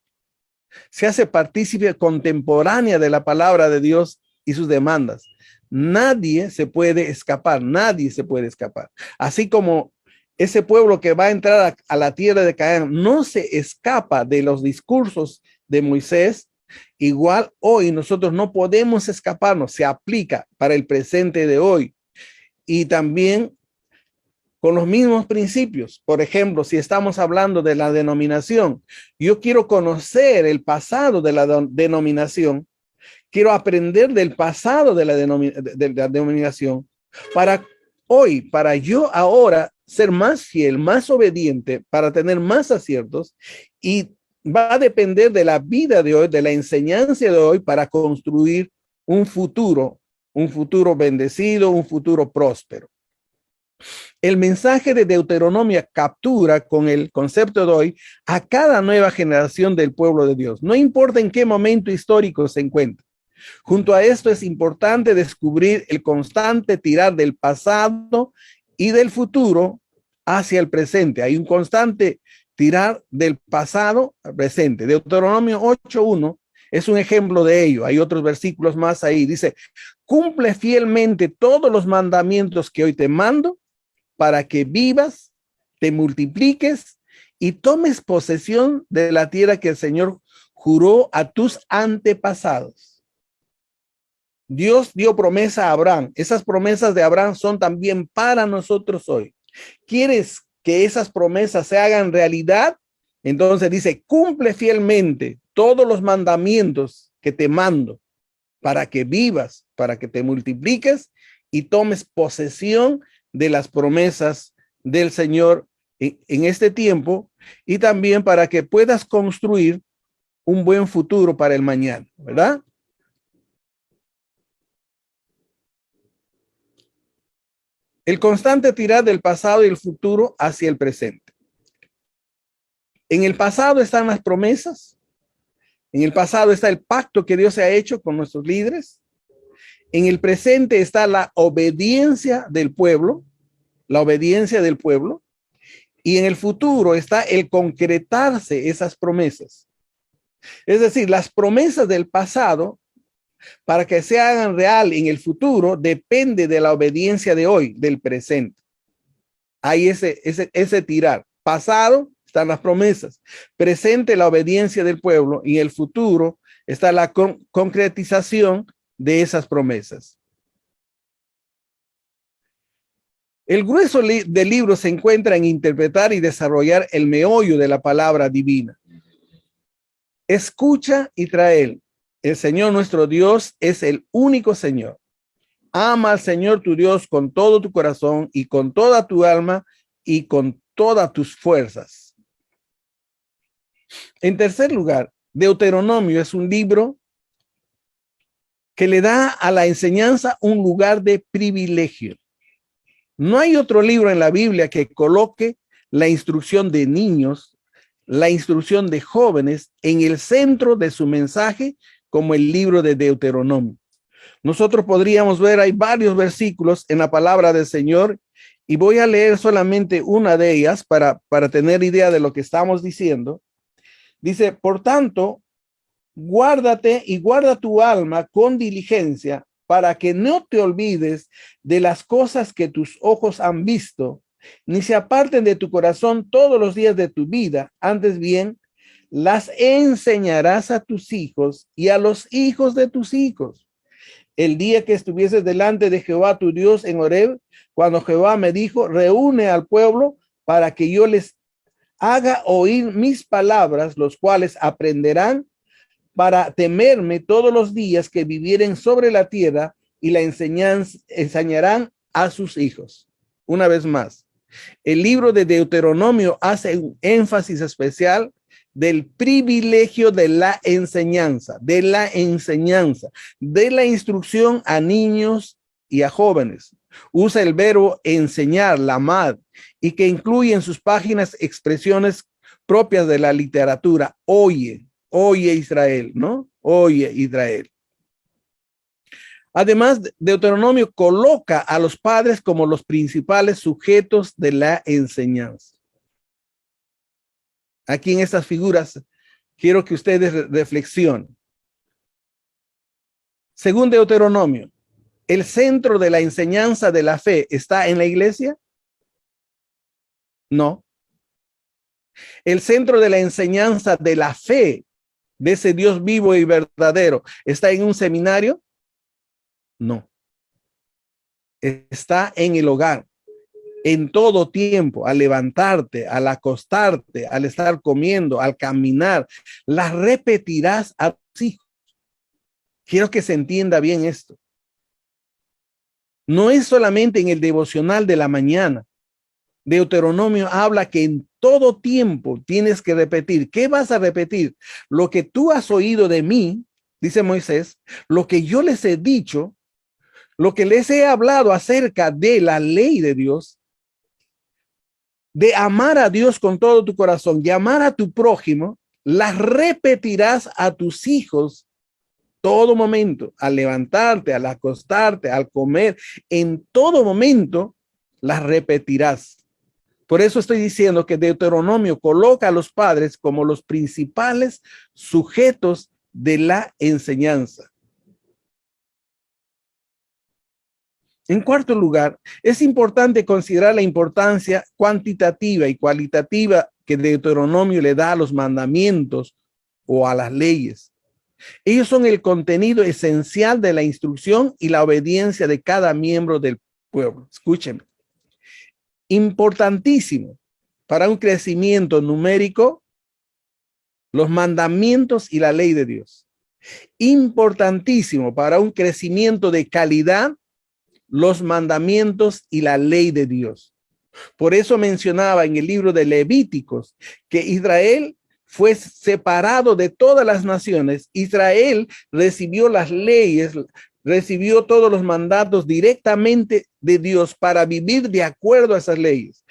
Se hace partícipe contemporánea de la palabra de Dios y sus demandas. Nadie se puede escapar. Así como ese pueblo que va a entrar a la tierra de Canaán no se escapa de los discursos de Moisés, igual hoy nosotros no podemos escaparnos. Se aplica para el presente de hoy y también con los mismos principios. Por ejemplo, si estamos hablando de la denominación, yo quiero conocer el pasado de la denominación, quiero aprender del pasado de la denominación para hoy, para yo ahora ser más fiel, más obediente, para tener más aciertos, y va a depender de la vida de hoy, de la enseñanza de hoy, para construir un futuro bendecido, un futuro próspero. El mensaje de Deuteronomio captura con el concepto de hoy a cada nueva generación del pueblo de Dios, no importa en qué momento histórico se encuentre. Junto a esto es importante descubrir el constante tirar del pasado y del futuro hacia el presente. Hay un constante tirar del pasado al presente. Deuteronomio 8:1 es un ejemplo de ello. Hay otros versículos más ahí. Dice, cumple fielmente todos los mandamientos que hoy te mando para que vivas, te multipliques y tomes posesión de la tierra que el Señor juró a tus antepasados. Dios dio promesa a Abraham. Esas promesas de Abraham son también para nosotros hoy. ¿Quieres que esas promesas se hagan realidad? Entonces dice, cumple fielmente todos los mandamientos que te mando para que vivas, para que te multipliques y tomes posesión de las promesas del Señor en este tiempo, y también para que puedas construir un buen futuro para el mañana, ¿verdad? El constante tirar del pasado y el futuro hacia el presente. En el pasado están las promesas. En el pasado está el pacto que Dios ha hecho con nuestros líderes. En el presente está la obediencia del pueblo, y en el futuro está el concretarse esas promesas. Es decir, las promesas del pasado, para que se hagan real en el futuro, depende de la obediencia de hoy, del presente. Hay ese tirar. Pasado están las promesas, presente la obediencia del pueblo, y en el futuro está la concretización de esas promesas. El grueso del libro se encuentra en interpretar y desarrollar el meollo de la palabra divina. Escucha y trae. El Señor nuestro Dios es el único Señor. Ama al Señor tu Dios con todo tu corazón y con toda tu alma y con todas tus fuerzas. En tercer lugar, Deuteronomio es un libro que le da a la enseñanza un lugar de privilegio. No hay otro libro en la Biblia que coloque la instrucción de niños, la instrucción de jóvenes en el centro de su mensaje como el libro de Deuteronomio. Nosotros podríamos ver, hay varios versículos en la palabra del Señor y voy a leer solamente una de ellas para tener idea de lo que estamos diciendo. Dice, por tanto, guárdate y guarda tu alma con diligencia para que no te olvides de las cosas que tus ojos han visto, ni se aparten de tu corazón todos los días de tu vida. Antes bien, las enseñarás a tus hijos y a los hijos de tus hijos. El día que estuvieses delante de Jehová tu Dios en Horeb, cuando Jehová me dijo, reúne al pueblo para que yo les haga oír mis palabras, los cuales aprenderán para temerme todos los días que vivieren sobre la tierra, y la enseñarán a sus hijos. Una vez más, el libro de Deuteronomio hace un énfasis especial del privilegio de la enseñanza, de la instrucción a niños y a jóvenes. Usa el verbo enseñar, lamad, y que incluye en sus páginas expresiones propias de la literatura. Oye Israel, ¿no? Oye Israel. Además, Deuteronomio coloca a los padres como los principales sujetos de la enseñanza. Aquí en estas figuras quiero que ustedes reflexionen. Según Deuteronomio, ¿el centro de la enseñanza de la fe está en la iglesia? No. ¿El centro de la enseñanza de la fe de ese Dios vivo y verdadero está en un seminario? No. Está en el hogar, en todo tiempo, al levantarte, al acostarte, al estar comiendo, al caminar. Las repetirás a tus hijos. Quiero que se entienda bien esto. No es solamente en el devocional de la mañana. Deuteronomio habla que en todo tiempo tienes que repetir. ¿Qué vas a repetir? Lo que tú has oído de mí, dice Moisés, lo que yo les he dicho, lo que les he hablado acerca de la ley de Dios, de amar a Dios con todo tu corazón y amar a tu prójimo, las repetirás a tus hijos todo momento, al levantarte, al acostarte, al comer, en todo momento las repetirás. Por eso estoy diciendo que Deuteronomio coloca a los padres como los principales sujetos de la enseñanza. En cuarto lugar, es importante considerar la importancia cuantitativa y cualitativa que Deuteronomio le da a los mandamientos o a las leyes. Ellos son el contenido esencial de la instrucción y la obediencia de cada miembro del pueblo. Escúchenme. Importantísimo para un crecimiento numérico, los mandamientos y la ley de Dios. Importantísimo para un crecimiento de calidad, los mandamientos y la ley de Dios. Por eso mencionaba en el libro de Levíticos que Israel fue separado de todas las naciones. Israel recibió las leyes, recibió todos los mandatos directamente de Dios para vivir de acuerdo a esas leyes.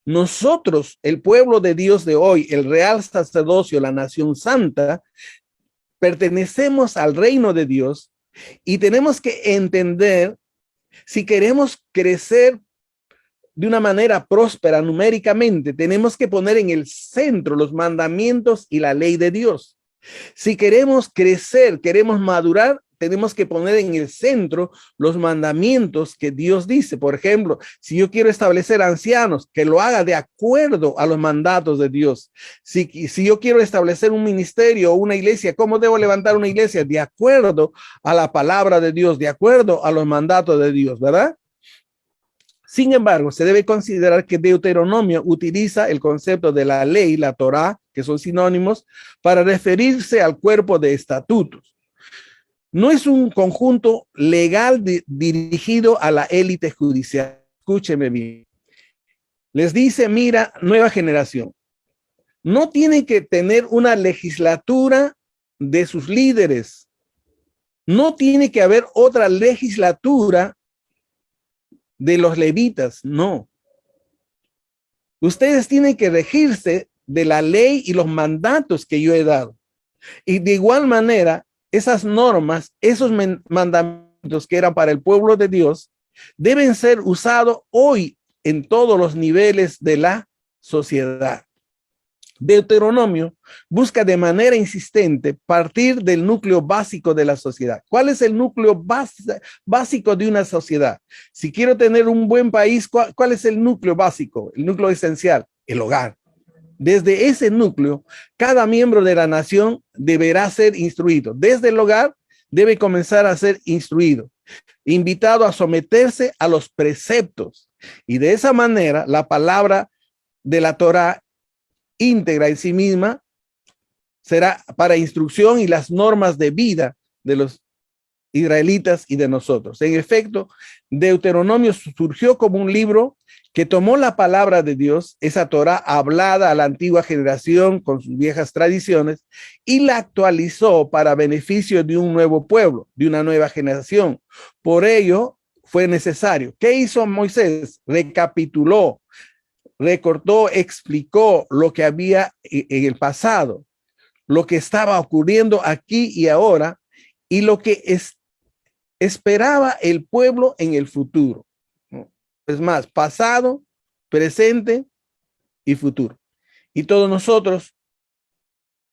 Nosotros, el pueblo de Dios de hoy, el real sacerdocio, la nación santa, pertenecemos al reino de Dios y tenemos que entender, si queremos crecer de una manera próspera numéricamente, tenemos que poner en el centro los mandamientos y la ley de Dios. Si queremos crecer, queremos madurar, tenemos que poner en el centro los mandamientos que Dios dice. Por ejemplo, si yo quiero establecer ancianos, que lo haga de acuerdo a los mandatos de Dios. Si yo quiero establecer un ministerio o una iglesia, ¿cómo debo levantar una iglesia? De acuerdo a la palabra de Dios, de acuerdo a los mandatos de Dios, ¿verdad? Sin embargo, se debe considerar que Deuteronomio utiliza el concepto de la ley, la Torá, que son sinónimos, para referirse al cuerpo de estatutos. No es un conjunto legal dirigido a la élite judicial. Escúcheme bien. Les dice, mira, nueva generación, no tienen que tener una legislatura de sus líderes. No tiene que haber otra legislatura de los levitas, no. Ustedes tienen que regirse de la ley y los mandatos que yo he dado. Y de igual manera, esas normas, esos mandamientos que eran para el pueblo de Dios, deben ser usados hoy en todos los niveles de la sociedad. Deuteronomio busca de manera insistente partir del núcleo básico de la sociedad. ¿Cuál es el núcleo básico de una sociedad? Si quiero tener un buen país, ¿cuál es el núcleo básico? El núcleo esencial, el hogar. Desde ese núcleo, cada miembro de la nación deberá ser instruido. Desde el hogar debe comenzar a ser instruido, invitado a someterse a los preceptos. Y de esa manera, la palabra de la Torá íntegra en sí misma será para instrucción y las normas de vida de los israelitas y de nosotros. En efecto, Deuteronomio surgió como un libro que tomó la palabra de Dios, esa Torá hablada a la antigua generación con sus viejas tradiciones, y la actualizó para beneficio de un nuevo pueblo, de una nueva generación. Por ello fue necesario. ¿Qué hizo Moisés? Recapituló, recortó, explicó lo que había en el pasado, lo que estaba ocurriendo aquí y ahora, y lo que esperaba el pueblo en el futuro. Es más, pasado, presente y futuro. Y todos nosotros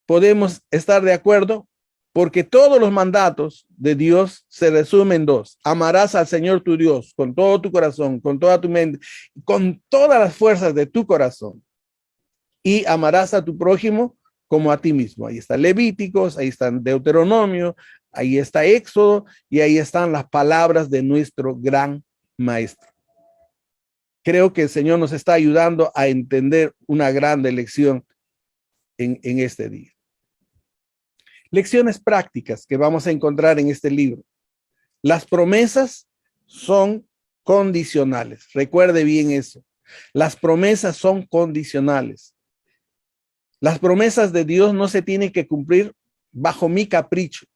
podemos estar de acuerdo porque todos los mandatos de Dios se resumen en dos. Amarás al Señor tu Dios con todo tu corazón, con toda tu mente, con todas las fuerzas de tu corazón. Y amarás a tu prójimo como a ti mismo. Ahí está Levíticos, ahí está Deuteronomio, ahí está Éxodo y ahí están las palabras de nuestro gran maestro. Creo que el Señor nos está ayudando a entender una gran lección en este día. Lecciones prácticas que vamos a encontrar en este libro. Las promesas son condicionales. Recuerde bien eso. Las promesas son condicionales. Las promesas de Dios no se tienen que cumplir bajo mi capricho.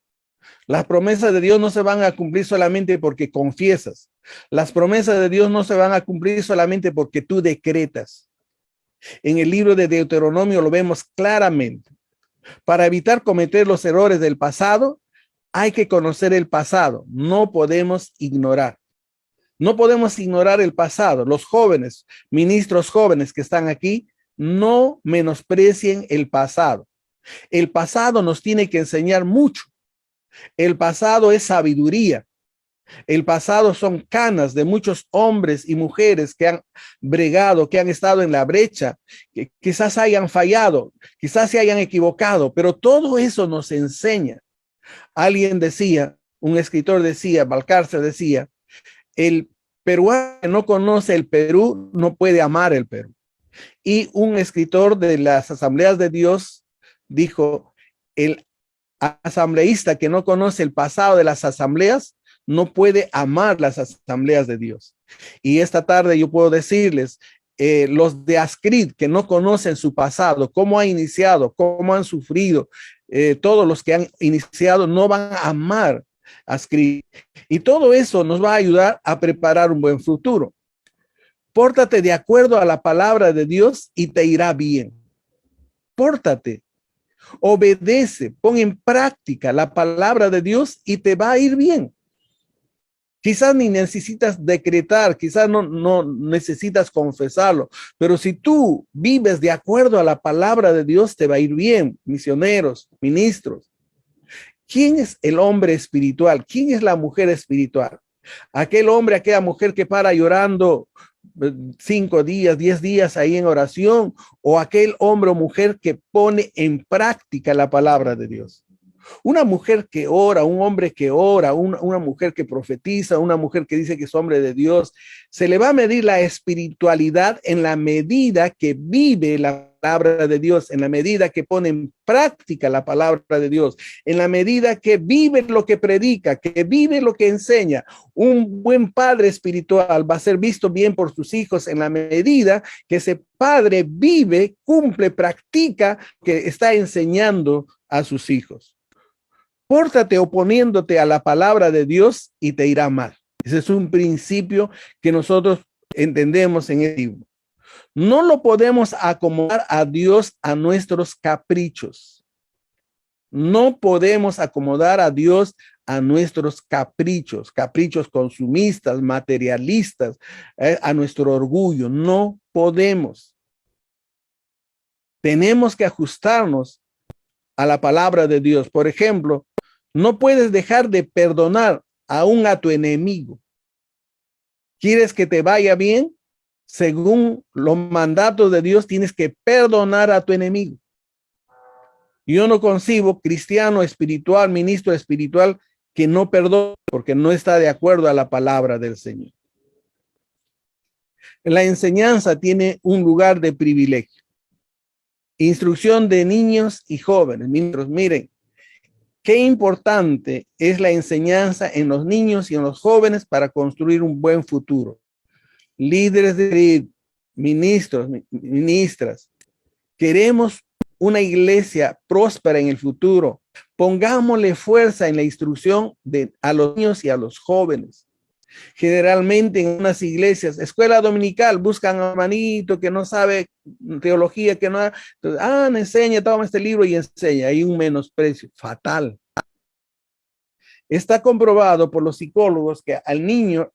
Las promesas de Dios no se van a cumplir solamente porque confiesas. Las promesas de Dios no se van a cumplir solamente porque tú decretas. En el libro de Deuteronomio lo vemos claramente. Para evitar cometer los errores del pasado, hay que conocer el pasado. No podemos ignorar. No podemos ignorar el pasado. Los jóvenes, ministros jóvenes que están aquí, no menosprecien el pasado. El pasado nos tiene que enseñar mucho. El pasado es sabiduría. El pasado son canas de muchos hombres y mujeres que han bregado, que han estado en la brecha, que quizás hayan fallado, quizás se hayan equivocado, pero todo eso nos enseña. Alguien decía, un escritor decía, Balcarce decía, el peruano que no conoce el Perú no puede amar el Perú. Y un escritor de las Asambleas de Dios dijo, el asambleísta que no conoce el pasado de las asambleas no puede amar las asambleas de Dios. Y esta tarde yo puedo decirles, los de Ascrid que no conocen su pasado, cómo ha iniciado, cómo han sufrido, todos los que han iniciado no van a amar Ascrid. Y todo eso nos va a ayudar a preparar un buen futuro. Pórtate de acuerdo a la palabra de Dios y te irá bien. Pórtate. Obedece, pon en práctica la palabra de Dios y te va a ir bien. Quizás ni necesitas decretar, quizás no necesitas confesarlo, pero si tú vives de acuerdo a la palabra de Dios, te va a ir bien. Misioneros, ministros. ¿Quién es el hombre espiritual? ¿Quién es la mujer espiritual? Aquel hombre, aquella mujer que para llorando 5 días, 10 días ahí en oración, o aquel hombre o mujer que pone en práctica la palabra de Dios. Una mujer que ora, un hombre que ora, una mujer que profetiza, una mujer que dice que es hombre de Dios, se le va a medir la espiritualidad en la medida que vive la palabra de Dios, en la medida que pone en práctica la palabra de Dios, en la medida que vive lo que predica, que vive lo que enseña. Un buen padre espiritual va a ser visto bien por sus hijos en la medida que ese padre vive, cumple, practica lo que está enseñando a sus hijos. Pórtate oponiéndote a la palabra de Dios y te irá mal. Ese es un principio que nosotros entendemos en el libro. No lo podemos acomodar a Dios a nuestros caprichos. No podemos acomodar a Dios a nuestros caprichos, caprichos consumistas, materialistas, a nuestro orgullo. No podemos. Tenemos que ajustarnos a la palabra de Dios. Por ejemplo, no puedes dejar de perdonar aún a tu enemigo. ¿Quieres que te vaya bien? Según los mandatos de Dios, tienes que perdonar a tu enemigo. Yo no concibo cristiano espiritual, ministro espiritual, que no perdone porque no está de acuerdo a la palabra del Señor. La enseñanza tiene un lugar de privilegio. Instrucción de niños y jóvenes. Miren, qué importante es la enseñanza en los niños y en los jóvenes para construir un buen futuro. Líderes de ministros, ministras, queremos una iglesia próspera en el futuro. Pongámosle fuerza en la instrucción a los niños y a los jóvenes. Generalmente en unas iglesias, escuela dominical, buscan a un hermanito que no sabe teología, que no, entonces, enseña, toma este libro y enseña. Hay un menosprecio fatal. Está comprobado por los psicólogos que al niño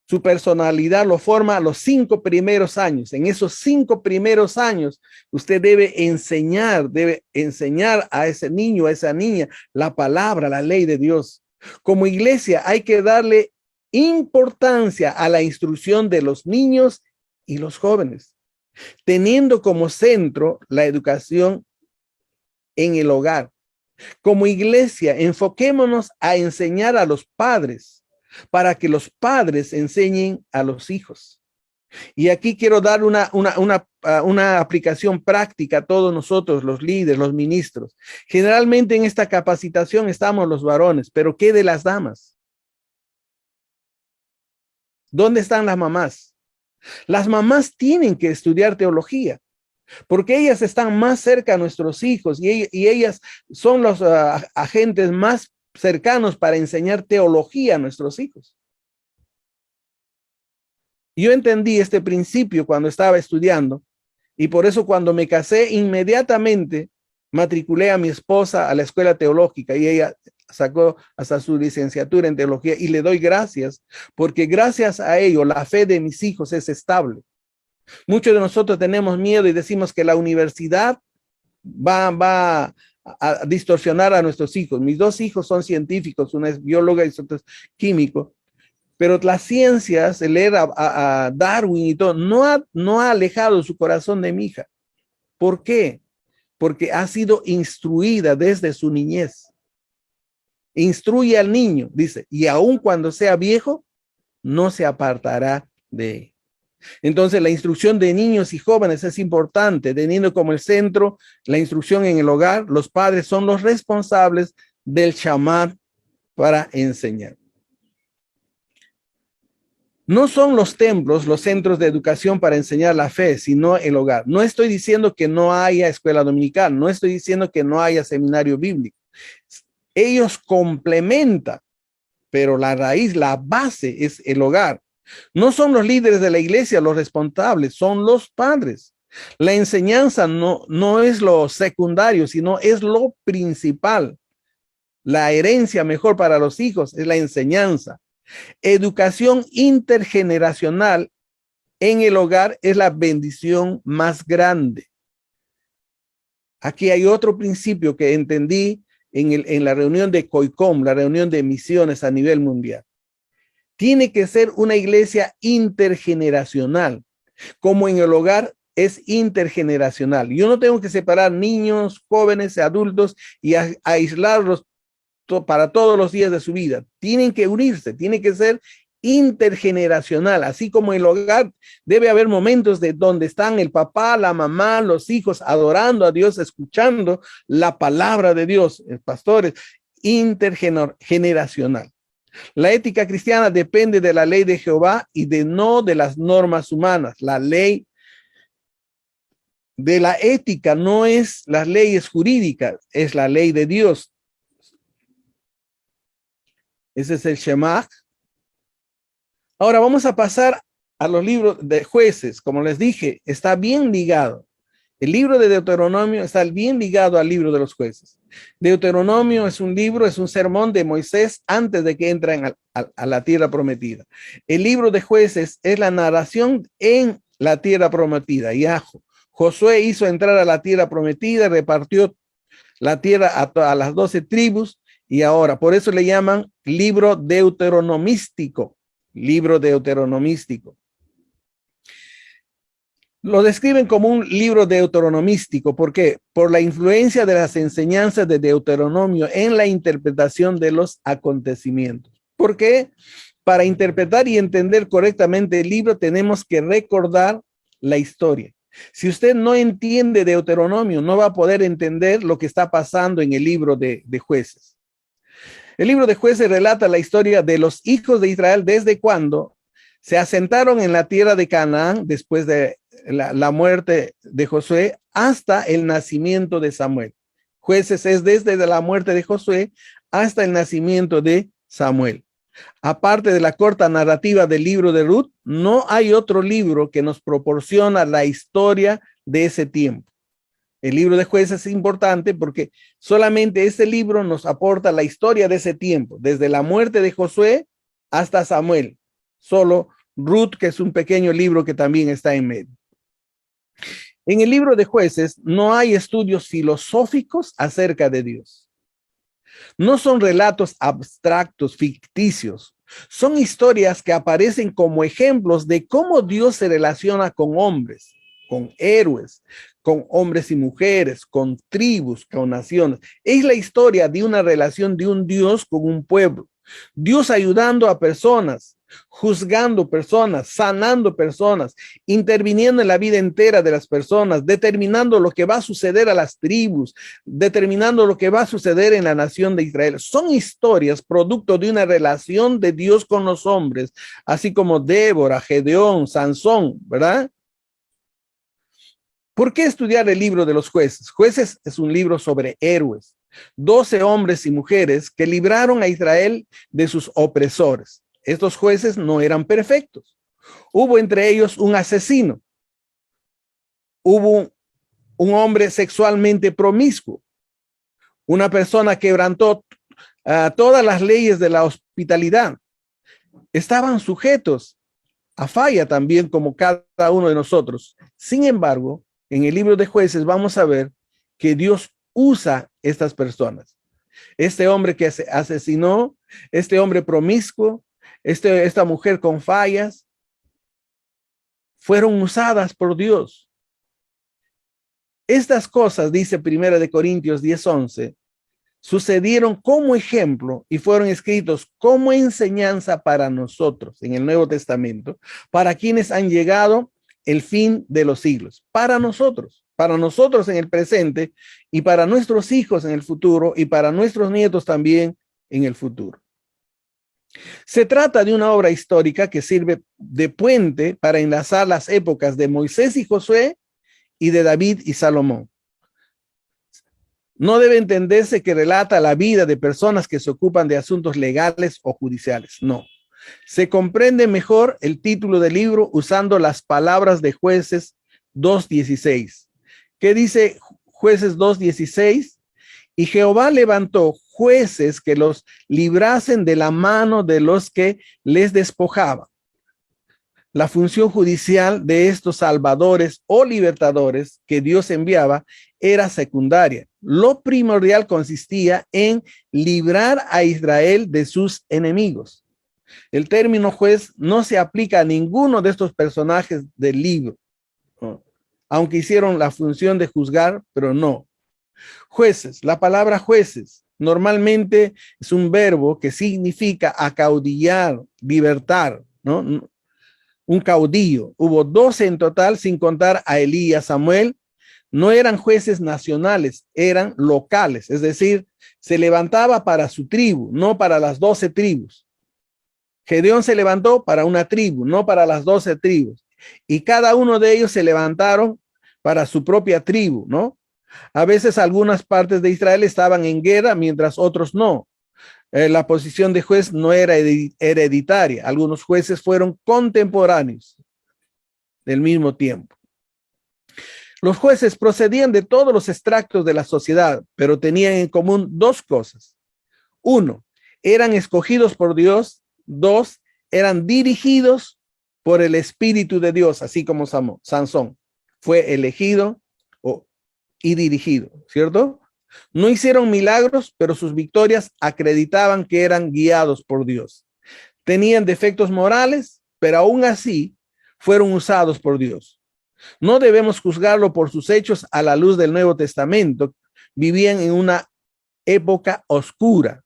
su personalidad lo forma a los 5 primeros años. En esos 5 primeros años, usted debe enseñar a ese niño, a esa niña, la palabra, la ley de Dios. Como iglesia hay que darle importancia a la instrucción de los niños y los jóvenes, teniendo como centro la educación en el hogar. Como iglesia, enfoquémonos a enseñar a los padres para que los padres enseñen a los hijos. Y aquí quiero dar una aplicación práctica a todos nosotros, los líderes, los ministros. Generalmente en esta capacitación estamos los varones, pero ¿qué de las damas? ¿Dónde están las mamás? Las mamás tienen que estudiar teología, porque ellas están más cerca a nuestros hijos y ellas son los agentes más cercanos para enseñar teología a nuestros hijos. Yo entendí este principio cuando estaba estudiando y por eso cuando me casé inmediatamente matriculé a mi esposa a la escuela teológica y ella sacó hasta su licenciatura en teología y le doy gracias porque gracias a ello la fe de mis hijos es estable. Muchos de nosotros tenemos miedo y decimos que la universidad va a distorsionar a nuestros hijos. Mis 2 hijos son científicos, una es bióloga y otra es químico, pero las ciencias, el leer a Darwin y todo, no ha alejado su corazón de mi hija. ¿Por qué? Porque ha sido instruida desde su niñez. Instruye al niño, dice, y aun cuando sea viejo, no se apartará de él. Entonces, la instrucción de niños y jóvenes es importante, teniendo como el centro la instrucción en el hogar. Los padres son los responsables del llamar para enseñar. No son los templos los centros de educación para enseñar la fe, sino el hogar. No estoy diciendo que no haya escuela dominical, no estoy diciendo que no haya seminario bíblico. Ellos complementan, pero la raíz, la base es el hogar. No son los líderes de la iglesia los responsables, son los padres. La enseñanza no es lo secundario, sino es lo principal. La herencia mejor para los hijos es la enseñanza. Educación intergeneracional en el hogar es la bendición más grande. Aquí hay otro principio que entendí en la reunión de COICOM, la reunión de misiones a nivel mundial. Tiene que ser una iglesia intergeneracional, como en el hogar es intergeneracional. Yo no tengo que separar niños, jóvenes, adultos y aislarlos para todos los días de su vida. Tienen que unirse, tiene que ser intergeneracional, así como en el hogar debe haber momentos de donde están el papá, la mamá, los hijos adorando a Dios, escuchando la palabra de Dios, pastores, intergeneracional. La ética cristiana depende de la ley de Jehová y no de las normas humanas. La ley de la ética no es las leyes jurídicas, es la ley de Dios. Ese es el Shemach. Ahora vamos a pasar a los libros de Jueces. Como les dije, está bien ligado. El libro de Deuteronomio está bien ligado al libro de los jueces. Deuteronomio es un libro, es un sermón de Moisés antes de que entren a la tierra prometida. El libro de jueces es la narración en la tierra prometida. Ya Josué hizo entrar a la tierra prometida, repartió la tierra a las 12 tribus y ahora, por eso le llaman libro deuteronomístico, libro deuteronomístico. Lo describen como un libro deuteronomístico. ¿Por qué? Por la influencia de las enseñanzas de Deuteronomio en la interpretación de los acontecimientos. ¿Por qué? Para interpretar y entender correctamente el libro tenemos que recordar la historia. Si usted no entiende Deuteronomio, no va a poder entender lo que está pasando en el libro de Jueces. El libro de Jueces relata la historia de los hijos de Israel desde cuando se asentaron en la tierra de Canaán después de la muerte de Josué hasta el nacimiento de Samuel. Jueces es desde la muerte de Josué hasta el nacimiento de Samuel. Aparte de la corta narrativa del libro de Ruth, no hay otro libro que nos proporciona la historia de ese tiempo. El libro de Jueces es importante porque solamente ese libro nos aporta la historia de ese tiempo, desde la muerte de Josué hasta Samuel. Solo Ruth, que es un pequeño libro que también está en medio. En el libro de Jueces no hay estudios filosóficos acerca de Dios. No son relatos abstractos, ficticios. Son historias que aparecen como ejemplos de cómo Dios se relaciona con hombres, con héroes, con hombres y mujeres, con tribus, con naciones. Es la historia de una relación de un Dios con un pueblo. Dios ayudando a personas, juzgando personas, sanando personas, interviniendo en la vida entera de las personas, determinando lo que va a suceder a las tribus, determinando lo que va a suceder en la nación de Israel. Son historias producto de una relación de Dios con los hombres, así como Débora, Gedeón, Sansón, ¿verdad? ¿Por qué estudiar el libro de los jueces? Jueces es un libro sobre héroes, 12 hombres y mujeres que libraron a Israel de sus opresores. Estos jueces no eran perfectos. Hubo entre ellos un asesino. Hubo un hombre sexualmente promiscuo. Una persona que quebrantó todas las leyes de la hospitalidad. Estaban sujetos a falla también como cada uno de nosotros. Sin embargo, en el libro de Jueces vamos a ver que Dios usa estas personas. Este hombre que asesinó, este hombre promiscuo, esta mujer con fallas, fueron usadas por Dios. Estas cosas, dice 1 Corintios 10:11, sucedieron como ejemplo y fueron escritos como enseñanza para nosotros en el Nuevo Testamento, para quienes han llegado el fin de los siglos, para nosotros en el presente y para nuestros hijos en el futuro y para nuestros nietos también en el futuro. Se trata de una obra histórica que sirve de puente para enlazar las épocas de Moisés y Josué y de David y Salomón. No debe entenderse que relata la vida de personas que se ocupan de asuntos legales o judiciales, no. Se comprende mejor el título del libro usando las palabras de Jueces 2:16. ¿Qué dice Jueces 2:16? Y Jehová levantó jueces que los librasen de la mano de los que les despojaban. La función judicial de estos salvadores o libertadores que Dios enviaba era secundaria. Lo primordial consistía en librar a Israel de sus enemigos. El término juez no se aplica a ninguno de estos personajes del libro, aunque hicieron la función de juzgar, pero no. Jueces, la palabra jueces normalmente es un verbo que significa acaudillar, libertar, ¿no? Un caudillo. Hubo 12 en total, sin contar a Elí y a Samuel. No eran jueces nacionales, eran locales, es decir, se levantaba para su tribu, no para las 12 tribus. Gedeón se levantó para una tribu, no para las 12 tribus. Y cada uno de ellos se levantaron para su propia tribu, ¿no? A veces algunas partes de Israel estaban en guerra, mientras otros no. La posición de juez no era hereditaria. Algunos jueces fueron contemporáneos del mismo tiempo. Los jueces procedían de todos los extractos de la sociedad, pero tenían en común dos cosas. Uno, eran escogidos por Dios. Dos, eran dirigidos por el Espíritu de Dios, así como Sansón fue elegido y dirigido, ¿cierto? No hicieron milagros, pero sus victorias acreditaban que eran guiados por Dios. Tenían defectos morales, pero aún así fueron usados por Dios. No debemos juzgarlo por sus hechos a la luz del Nuevo Testamento. Vivían en una época oscura.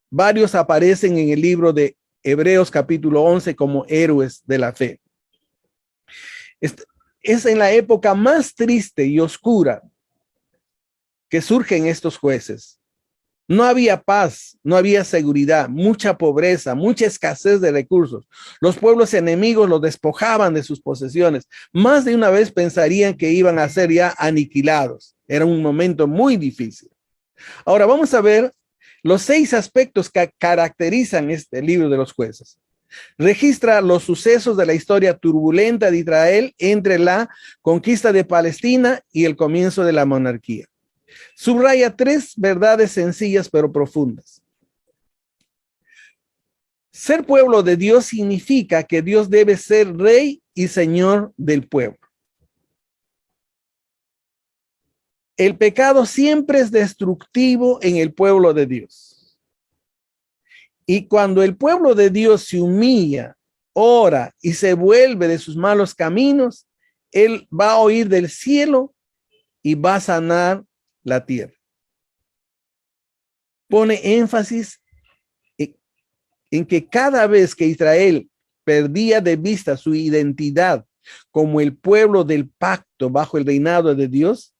Varios aparecen en el libro de Hebreos capítulo 11 como héroes de la fe. Es en la época más triste y oscura que surgen estos jueces. No había paz, no había seguridad, mucha pobreza, mucha escasez de recursos. Los pueblos enemigos los despojaban de sus posesiones. Más de una vez pensarían que iban a ser ya aniquilados. Era un momento muy difícil. Ahora vamos a ver los 6 aspectos que caracterizan este libro de los jueces. Registra los sucesos de la historia turbulenta de Israel entre la conquista de Palestina y el comienzo de la monarquía. Subraya 3 verdades sencillas pero profundas. Ser pueblo de Dios significa que Dios debe ser rey y señor del pueblo. El pecado siempre es destructivo en el pueblo de Dios. Y cuando el pueblo de Dios se humilla, ora y se vuelve de sus malos caminos, Él va a oír del cielo y va a sanar la tierra. Pone énfasis en que cada vez que Israel perdía de vista su identidad como el pueblo del pacto bajo el reinado de Dios,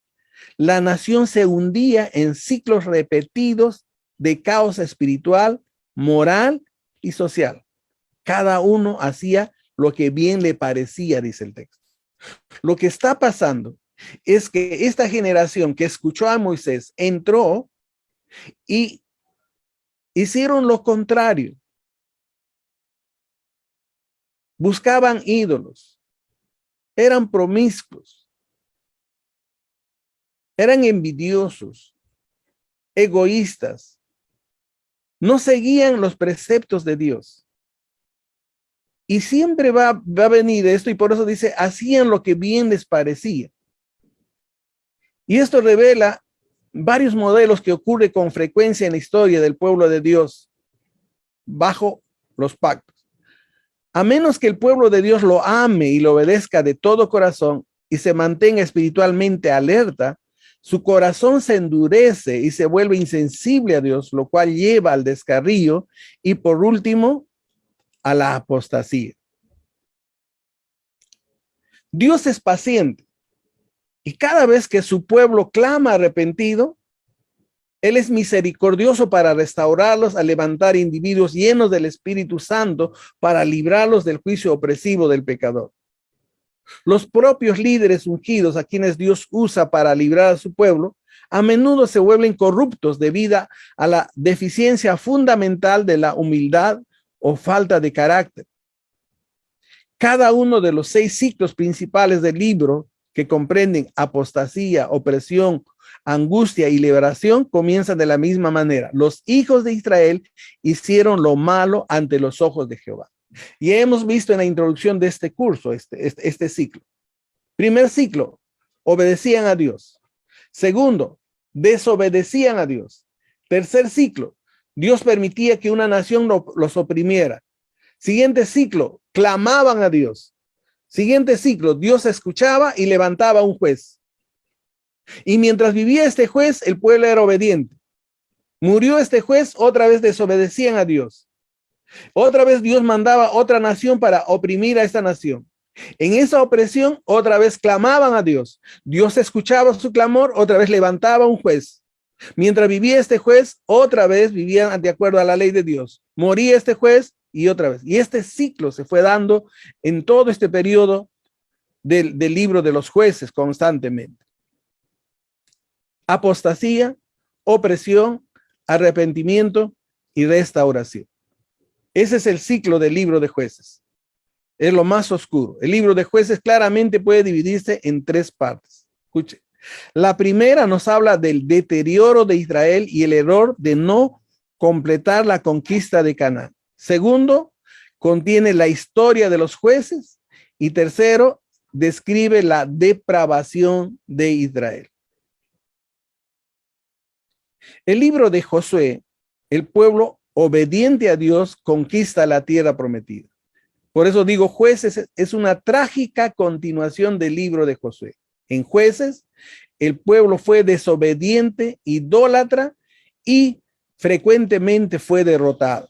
la nación se hundía en ciclos repetidos de caos espiritual, moral y social. Cada uno hacía lo que bien le parecía, dice el texto. Lo que está pasando es que esta generación que escuchó a Moisés entró y hicieron lo contrario. Buscaban ídolos, eran promiscuos, eran envidiosos, egoístas, no seguían los preceptos de Dios. Y siempre va a venir esto, y por eso dice, hacían lo que bien les parecía. Y esto revela varios modelos que ocurren con frecuencia en la historia del pueblo de Dios bajo los pactos. A menos que el pueblo de Dios lo ame y lo obedezca de todo corazón y se mantenga espiritualmente alerta, su corazón se endurece y se vuelve insensible a Dios, lo cual lleva al descarrío y por último a la apostasía. Dios es paciente y cada vez que su pueblo clama arrepentido, Él es misericordioso para restaurarlos, a levantar individuos llenos del Espíritu Santo para librarlos del juicio opresivo del pecador. Los propios líderes ungidos a quienes Dios usa para librar a su pueblo, a menudo se vuelven corruptos debido a la deficiencia fundamental de la humildad o falta de carácter. Cada uno de los 6 ciclos principales del libro, que comprenden apostasía, opresión, angustia y liberación, comienzan de la misma manera. Los hijos de Israel hicieron lo malo ante los ojos de Jehová. Y hemos visto en la introducción de este curso, este ciclo. Primer ciclo, obedecían a Dios. Segundo, desobedecían a Dios. Tercer ciclo, Dios permitía que una nación los oprimiera. Siguiente ciclo, clamaban a Dios. Siguiente ciclo, Dios escuchaba y levantaba un juez. Y mientras vivía este juez, el pueblo era obediente. Murió este juez, otra vez desobedecían a Dios. Otra vez Dios mandaba otra nación para oprimir a esta nación. En esa opresión, otra vez clamaban a Dios. Dios escuchaba su clamor, otra vez levantaba un juez. Mientras vivía este juez, otra vez vivían de acuerdo a la ley de Dios. Moría este juez y otra vez. Y este ciclo se fue dando en todo este periodo del libro de los jueces constantemente. Apostasía, opresión, arrepentimiento y restauración. Ese es el ciclo del libro de jueces. Es lo más oscuro. El libro de jueces claramente puede dividirse en 3 partes. Escuche. La primera nos habla del deterioro de Israel y el error de no completar la conquista de Canaán. Segundo, contiene la historia de los jueces. Y tercero, describe la depravación de Israel. El libro de Josué, el pueblo obediente a Dios conquista la tierra prometida. Por eso digo, Jueces es una trágica continuación del libro de Josué. En Jueces, el pueblo fue desobediente, idólatra y frecuentemente fue derrotado.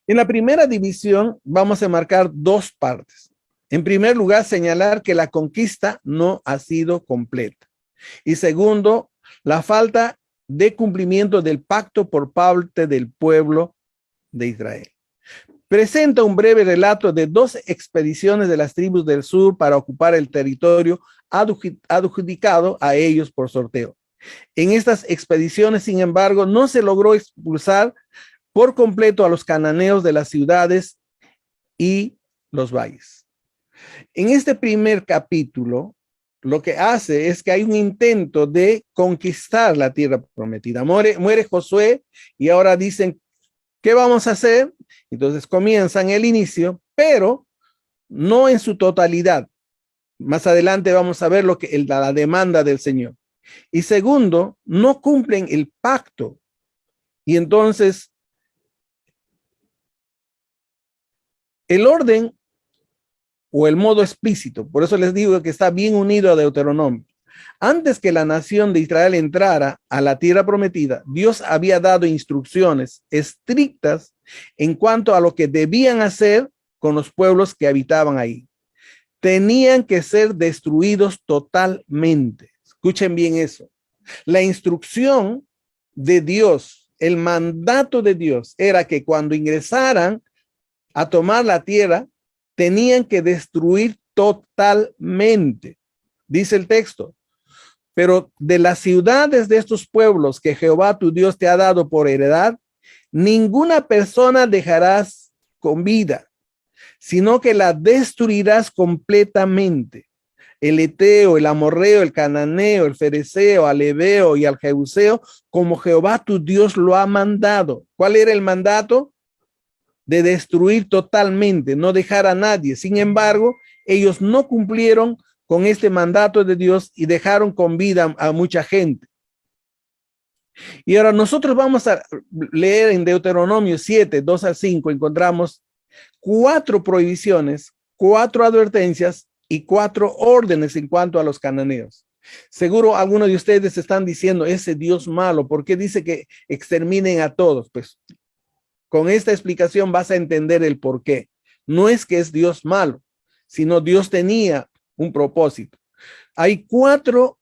En la primera división vamos a marcar dos partes. En primer lugar, señalar que la conquista no ha sido completa. Y segundo, la falta de cumplimiento del pacto por parte del pueblo de Israel. Presenta un breve relato de dos expediciones de las tribus del sur para ocupar el territorio adjudicado a ellos por sorteo. En estas expediciones, sin embargo, no se logró expulsar por completo a los cananeos de las ciudades y los valles. En este primer capítulo, lo que hace es que hay un intento de conquistar la tierra prometida. Muere Josué y ahora dicen, ¿qué vamos a hacer? Entonces comienzan el inicio, pero no en su totalidad. Más adelante vamos a ver la demanda del Señor. Y segundo, no cumplen el pacto. Y entonces, el orden o el modo explícito, por eso les digo que está bien unido a Deuteronomio. Antes que la nación de Israel entrara a la tierra prometida, Dios había dado instrucciones estrictas en cuanto a lo que debían hacer con los pueblos que habitaban ahí. Tenían que ser destruidos totalmente. Escuchen bien eso. La instrucción de Dios, el mandato de Dios era que cuando ingresaran a tomar la tierra, tenían que destruir totalmente. Dice el texto, pero de las ciudades de estos pueblos que Jehová tu Dios te ha dado por heredad, ninguna persona dejarás con vida, sino que la destruirás completamente. El eteo, el amorreo, el cananeo, el fereceo, al heveo y al jebuseo, como Jehová tu Dios lo ha mandado. ¿Cuál era el mandato? De destruir totalmente, no dejar a nadie. Sin embargo, ellos no cumplieron con este mandato de Dios y dejaron con vida a mucha gente. Y ahora nosotros vamos a leer en Deuteronomio 7, 2 al 5, encontramos 4 prohibiciones, 4 advertencias y 4 órdenes en cuanto a los cananeos. Seguro algunos de ustedes están diciendo, ese Dios malo, ¿por qué dice que exterminen a todos? Pues con esta explicación vas a entender el por qué. No es que es Dios malo, sino Dios tenía un propósito. Hay 4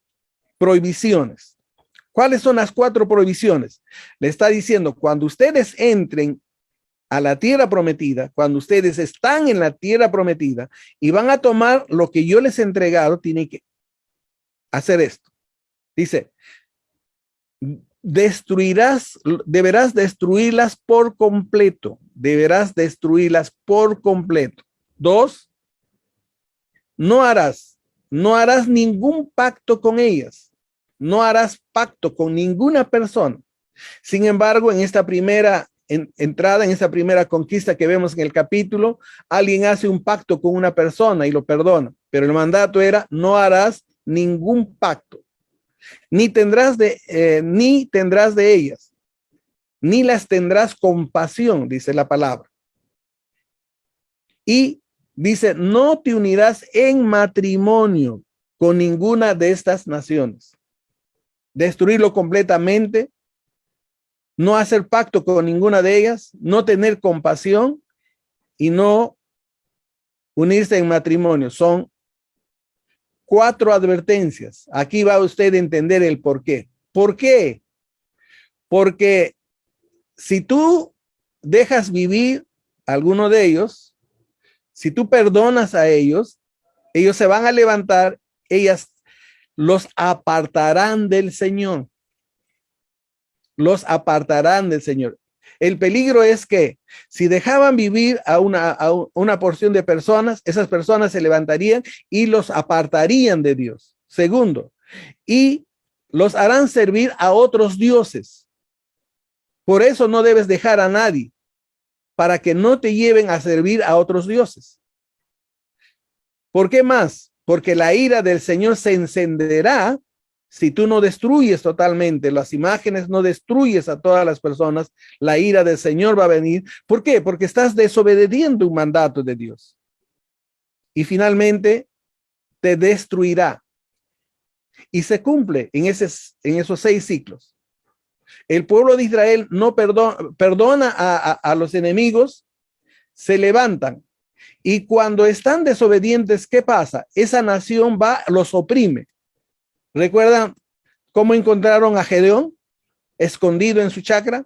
prohibiciones. ¿Cuáles son las 4 prohibiciones? Le está diciendo, cuando ustedes entren a la tierra prometida, cuando ustedes están en la tierra prometida y van a tomar lo que yo les he entregado, tienen que hacer esto. Dice, deberás destruirlas por completo. Deberás destruirlas por completo. 2, no harás ningún pacto con ellas. No harás pacto con ninguna persona. Sin embargo, en esta primera entrada, en esta primera conquista que vemos en el capítulo, alguien hace un pacto con una persona y lo perdona. Pero el mandato era, no harás ningún pacto. Ni tendrás de ellas, ni las tendrás compasión, dice la palabra. Y dice, no te unirás en matrimonio con ninguna de estas naciones. Destruirlo completamente, no hacer pacto con ninguna de ellas, no tener compasión y no unirse en matrimonio. Son 4 advertencias. Aquí va usted a entender el por qué. ¿Por qué? Porque si tú dejas vivir a alguno de ellos, si tú perdonas a ellos, ellos se van a levantar, ellas los apartarán del Señor. Los apartarán del Señor. El peligro es que si dejaban vivir a una porción de personas, esas personas se levantarían y los apartarían de Dios. Segundo, y los harán servir a otros dioses. Por eso no debes dejar a nadie, para que no te lleven a servir a otros dioses. ¿Por qué más? Porque la ira del Señor se encenderá si tú no destruyes totalmente las imágenes, no destruyes a todas las personas, la ira del Señor va a venir. ¿Por qué? Porque estás desobedeciendo un mandato de Dios. Y finalmente te destruirá. Y se cumple en esos 6 ciclos. El pueblo de Israel no perdona a los enemigos, se levantan. Y cuando están desobedientes, ¿qué pasa? Esa nación los oprime. ¿Recuerdan cómo encontraron a Gedeón escondido en su chacra?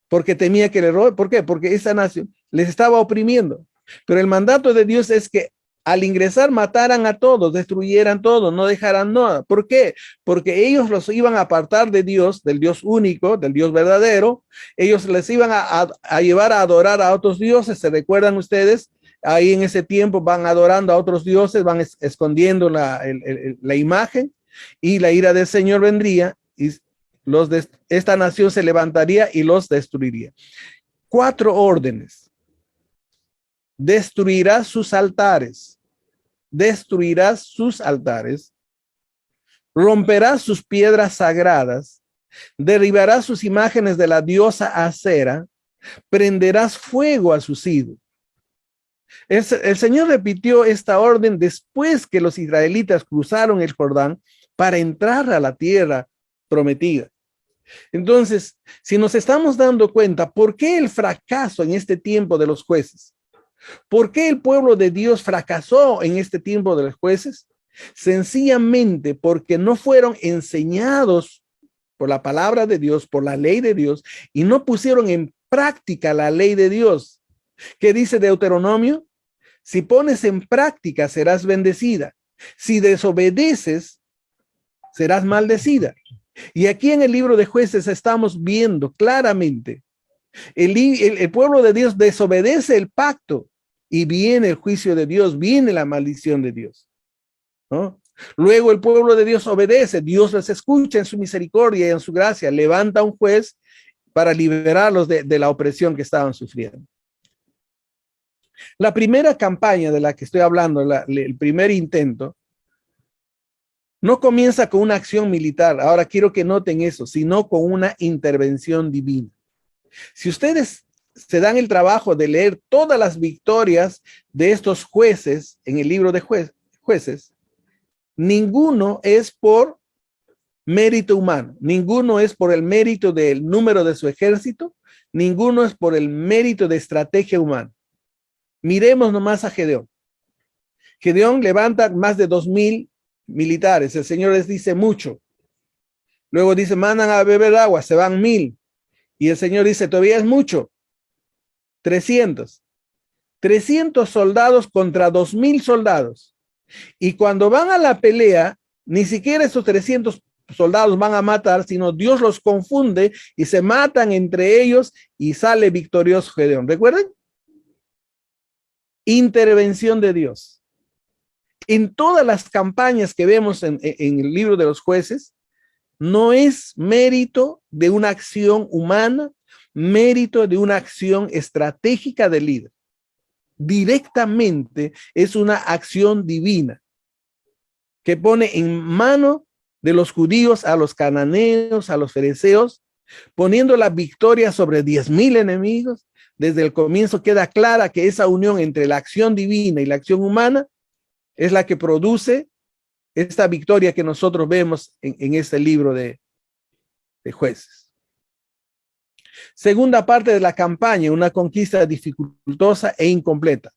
Porque temía que le robe. ¿Por qué? Porque esa nación les estaba oprimiendo. Pero el mandato de Dios es que al ingresar mataran a todos, destruyeran todo, no dejaran nada. ¿Por qué? Porque ellos los iban a apartar de Dios, del Dios único, del Dios verdadero. Ellos les iban a llevar a adorar a otros dioses. ¿Se recuerdan ustedes? Ahí en ese tiempo van adorando a otros dioses, van escondiendo la imagen, y la ira del Señor vendría y esta nación se levantaría y los destruiría. 4 órdenes. Destruirás sus altares, romperás sus piedras sagradas, derribarás sus imágenes de la diosa Acera, prenderás fuego a sus ídolos. El Señor repitió esta orden después que los israelitas cruzaron el Jordán para entrar a la tierra prometida. Entonces, si nos estamos dando cuenta, ¿por qué el fracaso en este tiempo de los jueces? ¿Por qué el pueblo de Dios fracasó en este tiempo de los jueces? Sencillamente porque no fueron enseñados por la palabra de Dios, por la ley de Dios, y no pusieron en práctica la ley de Dios. ¿Qué dice Deuteronomio? Si pones en práctica, serás bendecida. Si desobedeces, serás maldecida. Y aquí en el libro de Jueces estamos viendo claramente, el pueblo de Dios desobedece el pacto y viene el juicio de Dios, viene la maldición de Dios, ¿no? Luego el pueblo de Dios obedece, Dios les escucha en su misericordia y en su gracia, levanta un juez para liberarlos de la opresión que estaban sufriendo. La primera campaña de la que estoy hablando, el primer intento, no comienza con una acción militar. Ahora quiero que noten eso, sino con una intervención divina. Si ustedes se dan el trabajo de leer todas las victorias de estos jueces en el libro de jueces, ninguno es por mérito humano, ninguno es por el mérito del número de su ejército, ninguno es por el mérito de estrategia humana. Miremos nomás a Gedeón. Gedeón levanta más de 2,000 militares. El Señor les dice mucho. Luego dice, mandan a beber agua, se van 1,000. Y el Señor dice, todavía es mucho. 300. 300 soldados contra 2,000 soldados. Y cuando van a la pelea, ni siquiera esos 300 soldados van a matar, sino Dios los confunde y se matan entre ellos y sale victorioso Gedeón. ¿Recuerden? Intervención de Dios. En todas las campañas que vemos en el libro de los jueces, no es mérito de una acción humana, mérito de una acción estratégica del líder. Directamente es una acción divina que pone en mano de los judíos a los cananeos, a los fereceos, poniendo la victoria sobre 10,000 enemigos. Desde el comienzo queda clara que esa unión entre la acción divina y la acción humana es la que produce esta victoria que nosotros vemos en este libro de jueces. Segunda parte de la campaña, una conquista dificultosa e incompleta.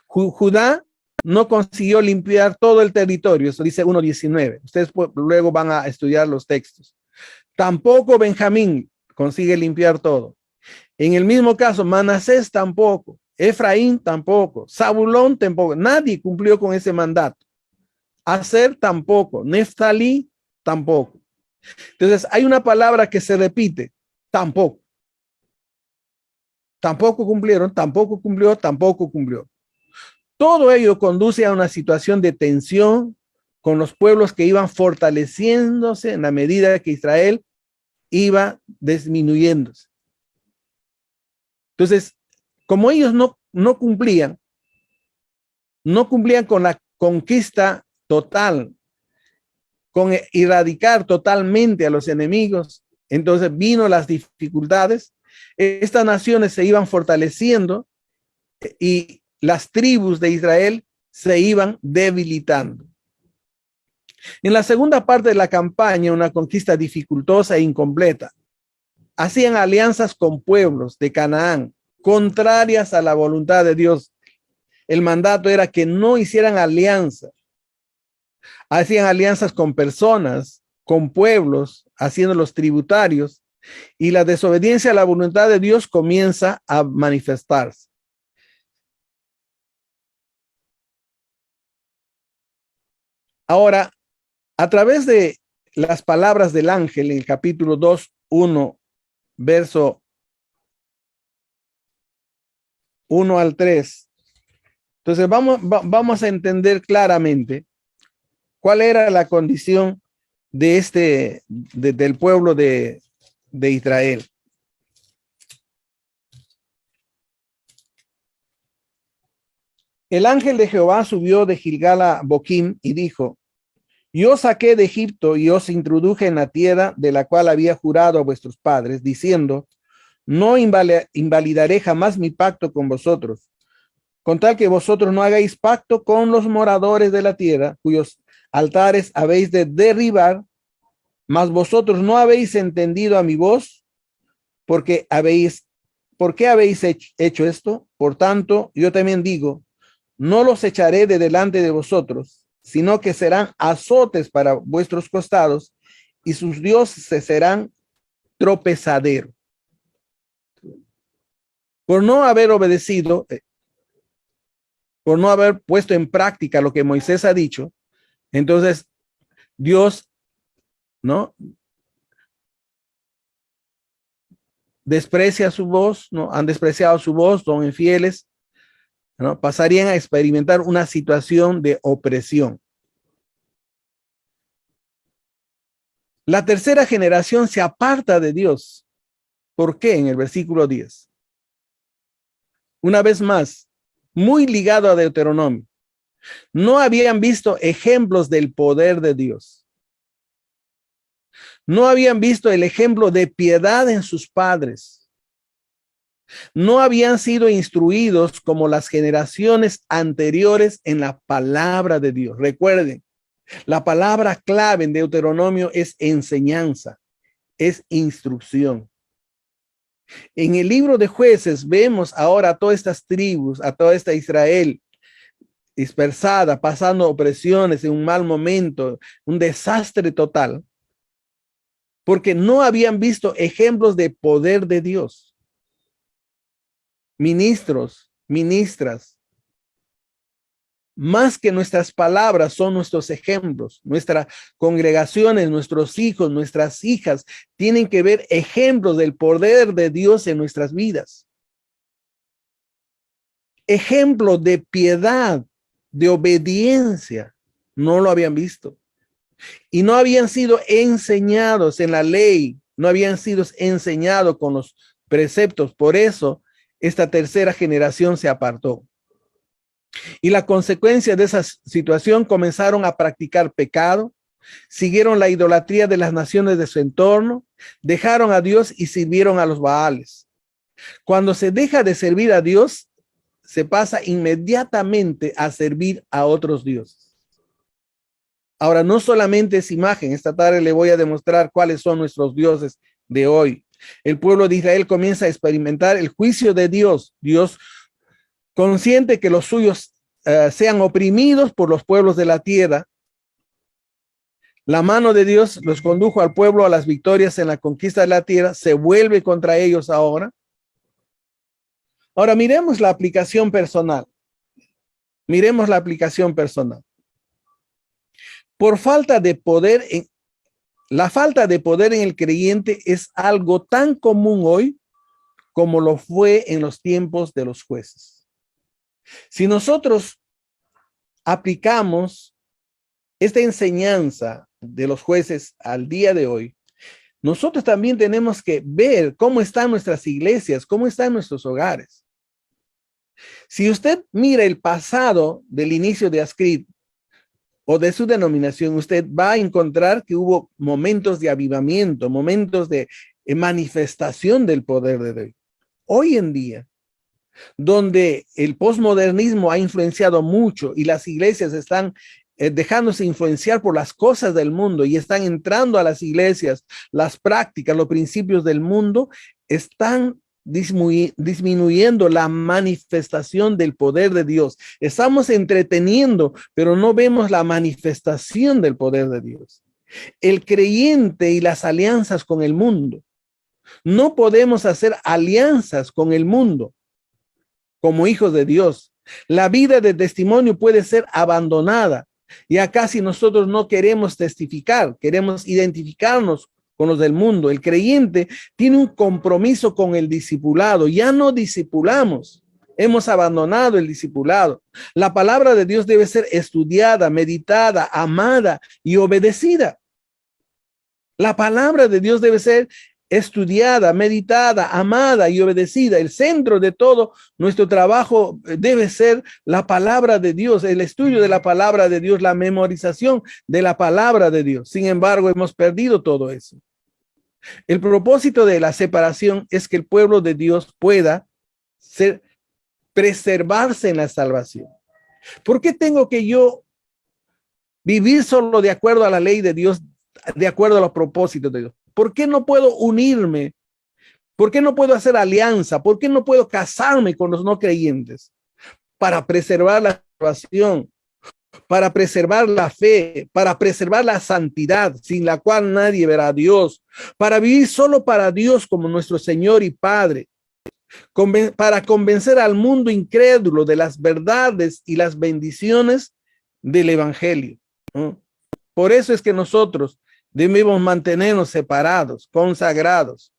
Judá no consiguió limpiar todo el territorio, eso dice 1:19. Ustedes luego van a estudiar los textos. Tampoco Benjamín consigue limpiar todo. En el mismo caso, Manasés tampoco, Efraín tampoco, Zabulón tampoco, nadie cumplió con ese mandato. Aser tampoco, Neftalí tampoco. Entonces hay una palabra que se repite, tampoco. tampoco cumplieron, tampoco cumplió, tampoco cumplió. Todo ello conduce a una situación de tensión con los pueblos que iban fortaleciéndose en la medida que Israel iba disminuyéndose. Entonces, como ellos no cumplían con la conquista total, con erradicar totalmente a los enemigos, entonces vino las dificultades. Estas naciones se iban fortaleciendo y las tribus de Israel se iban debilitando. En la segunda parte de la campaña, una conquista dificultosa e incompleta, hacían alianzas con pueblos de Canaán, contrarias a la voluntad de Dios. El mandato era que no hicieran alianza. Hacían alianzas con personas, con pueblos, haciéndolos tributarios, y la desobediencia a la voluntad de Dios comienza a manifestarse. Ahora, a través de las palabras del ángel en el capítulo 2, 1, verso 1 al 3, entonces vamos a entender claramente cuál era la condición de del pueblo de Israel. El ángel de Jehová subió de Gilgal a Boquim y dijo: yo saqué de Egipto y os introduje en la tierra de la cual había jurado a vuestros padres, diciendo: no invalidaré jamás mi pacto con vosotros, con tal que vosotros no hagáis pacto con los moradores de la tierra, cuyos altares habéis de derribar, mas vosotros no habéis entendido a mi voz, ¿por qué habéis hecho esto? Por tanto, yo también digo: no los echaré de delante de vosotros, sino que serán azotes para vuestros costados, y sus dioses serán tropezadero. Por no haber obedecido, por no haber puesto en práctica lo que Moisés ha dicho, entonces Dios, ¿no?, desprecia su voz, ¿no? Han despreciado su voz, son infieles, ¿no? Pasarían a experimentar una situación de opresión. La tercera generación se aparta de Dios. ¿Por qué? En el versículo 10. Una vez más, muy ligado a Deuteronomio. No habían visto ejemplos del poder de Dios. No habían visto el ejemplo de piedad en sus padres. No habían sido instruidos como las generaciones anteriores en la palabra de Dios. Recuerden, la palabra clave en Deuteronomio es enseñanza, es instrucción. En el libro de Jueces vemos ahora a todas estas tribus, a toda esta Israel dispersada, pasando opresiones en un mal momento, un desastre total, porque no habían visto ejemplos de poder de Dios. Ministros, ministras, más que nuestras palabras son nuestros ejemplos. Nuestras congregaciones, nuestros hijos, nuestras hijas tienen que ver ejemplos del poder de Dios en nuestras vidas. Ejemplos de piedad, de obediencia, no lo habían visto. Y no habían sido enseñados en la ley, no habían sido enseñados con los preceptos. Por eso esta tercera generación se apartó. Y la consecuencia de esa situación, comenzaron a practicar pecado, siguieron la idolatría de las naciones de su entorno, dejaron a Dios y sirvieron a los Baales. Cuando se deja de servir a Dios, se pasa inmediatamente a servir a otros dioses. Ahora, no solamente es imagen, esta tarde le voy a demostrar cuáles son nuestros dioses de hoy. El pueblo de Israel comienza a experimentar el juicio de Dios. Dios, consciente que los suyos sean oprimidos por los pueblos de la tierra, la mano de Dios los condujo al pueblo a las victorias en la conquista de la tierra, se vuelve contra ellos ahora. Ahora miremos la aplicación personal. Miremos la aplicación personal. Por falta de poder, la falta de poder en el creyente es algo tan común hoy como lo fue en los tiempos de los jueces. Si nosotros aplicamos esta enseñanza de los jueces al día de hoy, nosotros también tenemos que ver cómo están nuestras iglesias, cómo están nuestros hogares. Si usted mira el pasado del inicio de Ascrit o de su denominación, usted va a encontrar que hubo momentos de avivamiento, momentos de manifestación del poder de Dios. Hoy en día, donde el posmodernismo ha influenciado mucho y las iglesias están dejándose influenciar por las cosas del mundo y están entrando a las iglesias, las prácticas, los principios del mundo, están disminuyendo la manifestación del poder de Dios. Estamos entreteniendo, pero no vemos la manifestación del poder de Dios. El creyente y las alianzas con el mundo. No podemos hacer alianzas con el mundo como hijos de Dios. La vida de testimonio puede ser abandonada. Ya casi nosotros no queremos testificar, queremos identificarnos con los del mundo. El creyente tiene un compromiso con el discipulado. Ya no discipulamos. Hemos abandonado el discipulado. La palabra de Dios debe ser estudiada, meditada, amada y obedecida. La palabra de Dios debe ser estudiada, meditada, amada y obedecida. El centro de todo nuestro trabajo debe ser la palabra de Dios, el estudio de la palabra de Dios, la memorización de la palabra de Dios. Sin embargo, hemos perdido todo eso. El propósito de la separación es que el pueblo de Dios pueda preservarse en la salvación. ¿Por qué tengo que yo vivir solo de acuerdo a la ley de Dios, de acuerdo a los propósitos de Dios? ¿Por qué no puedo unirme? ¿Por qué no puedo hacer alianza? ¿Por qué no puedo casarme con los no creyentes? Para preservar la salvación, para preservar la fe, para preservar la santidad, sin la cual nadie verá a Dios, para vivir solo para Dios como nuestro Señor y Padre, para convencer al mundo incrédulo de las verdades y las bendiciones del Evangelio. Por eso es que nosotros debemos mantenernos separados, consagrados.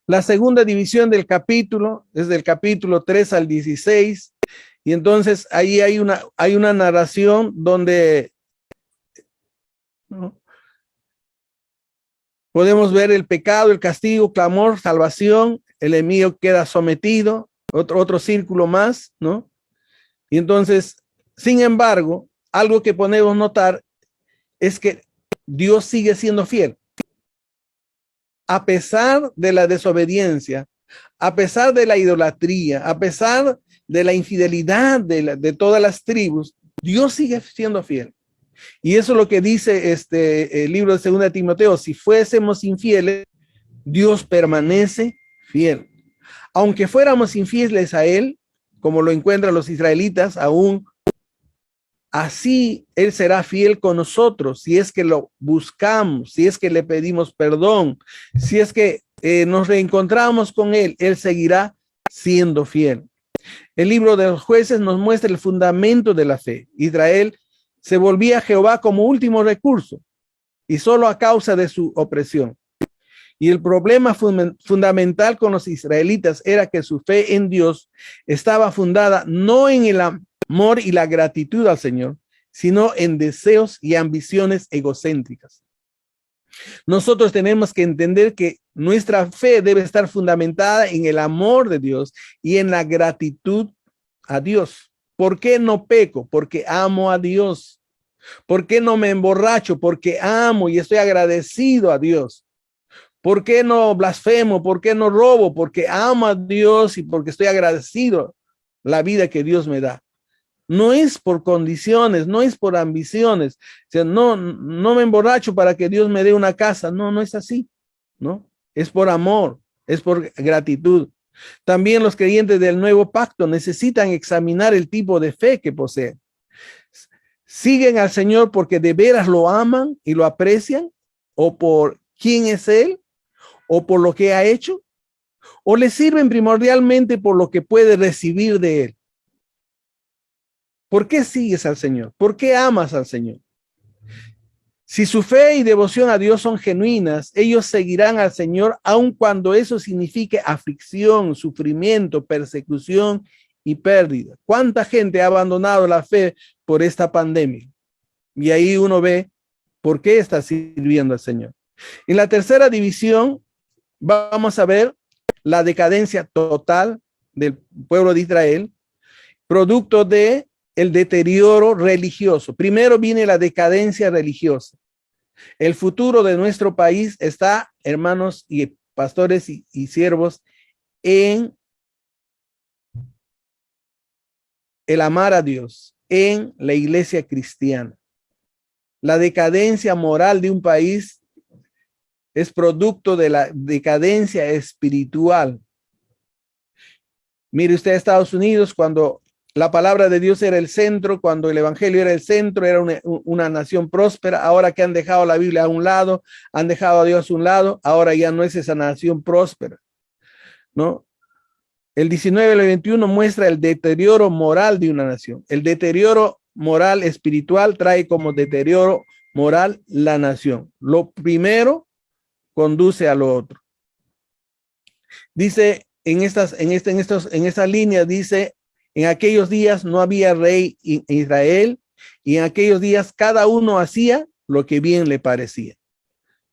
La segunda división del capítulo es del capítulo 3 al 16. Y entonces ahí hay una narración donde podemos ver el pecado, el castigo, clamor, salvación. El enemigo queda sometido. Otro círculo más, ¿no? Y entonces, sin embargo, algo que podemos notar es que Dios sigue siendo fiel. A pesar de la desobediencia, a pesar de la idolatría, a pesar de la infidelidad de todas las tribus, Dios sigue siendo fiel. Y eso es lo que dice el libro de 2 Timoteo. Si fuésemos infieles, Dios permanece fiel. Aunque fuéramos infieles a Él, como lo encuentran los israelitas, aún así Él será fiel con nosotros, si es que lo buscamos, si es que le pedimos perdón, si es que nos reencontramos con Él, Él seguirá siendo fiel. El libro de los jueces nos muestra el fundamento de la fe. Israel se volvía a Jehová como último recurso y solo a causa de su opresión. Y el problema fundamental con los israelitas era que su fe en Dios estaba fundada no en el amor y la gratitud al Señor, sino en deseos y ambiciones egocéntricas. Nosotros tenemos que entender que nuestra fe debe estar fundamentada en el amor de Dios y en la gratitud a Dios. ¿Por qué no peco? Porque amo a Dios. ¿Por qué no me emborracho? Porque amo y estoy agradecido a Dios. ¿Por qué no blasfemo? ¿Por qué no robo? Porque amo a Dios y porque estoy agradecido la vida que Dios me da. No es por condiciones, no es por ambiciones. O sea, no me emborracho para que Dios me dé una casa. No, no es así, ¿no? Es por amor, es por gratitud. También los creyentes del nuevo pacto necesitan examinar el tipo de fe que poseen. ¿Siguen al Señor porque de veras lo aman y lo aprecian? ¿O por quién es Él? ¿O por lo que ha hecho? ¿O le sirven primordialmente por lo que puede recibir de Él? ¿Por qué sigues al Señor? ¿Por qué amas al Señor? Si su fe y devoción a Dios son genuinas, ellos seguirán al Señor aun cuando eso signifique aflicción, sufrimiento, persecución y pérdida. ¿Cuánta gente ha abandonado la fe por esta pandemia? Y ahí uno ve por qué está sirviendo al Señor. En la tercera división vamos a ver la decadencia total del pueblo de Israel, producto de el deterioro religioso. Primero viene la decadencia religiosa. El futuro de nuestro país está, hermanos y pastores y siervos, en el amar a Dios, en la iglesia cristiana. La decadencia moral de un país es producto de la decadencia espiritual. Mire usted a Estados Unidos, cuando la palabra de Dios era el centro, cuando el evangelio era el centro, era una nación próspera. Ahora que han dejado la Biblia a un lado, han dejado a Dios a un lado, ahora ya no es esa nación próspera, ¿no? El 19 al 21 muestra el deterioro moral de una nación. El deterioro moral espiritual trae como deterioro moral la nación. Lo primero conduce a lo otro. Dice en esta línea, dice: en aquellos días no había rey en Israel, y en aquellos días cada uno hacía lo que bien le parecía.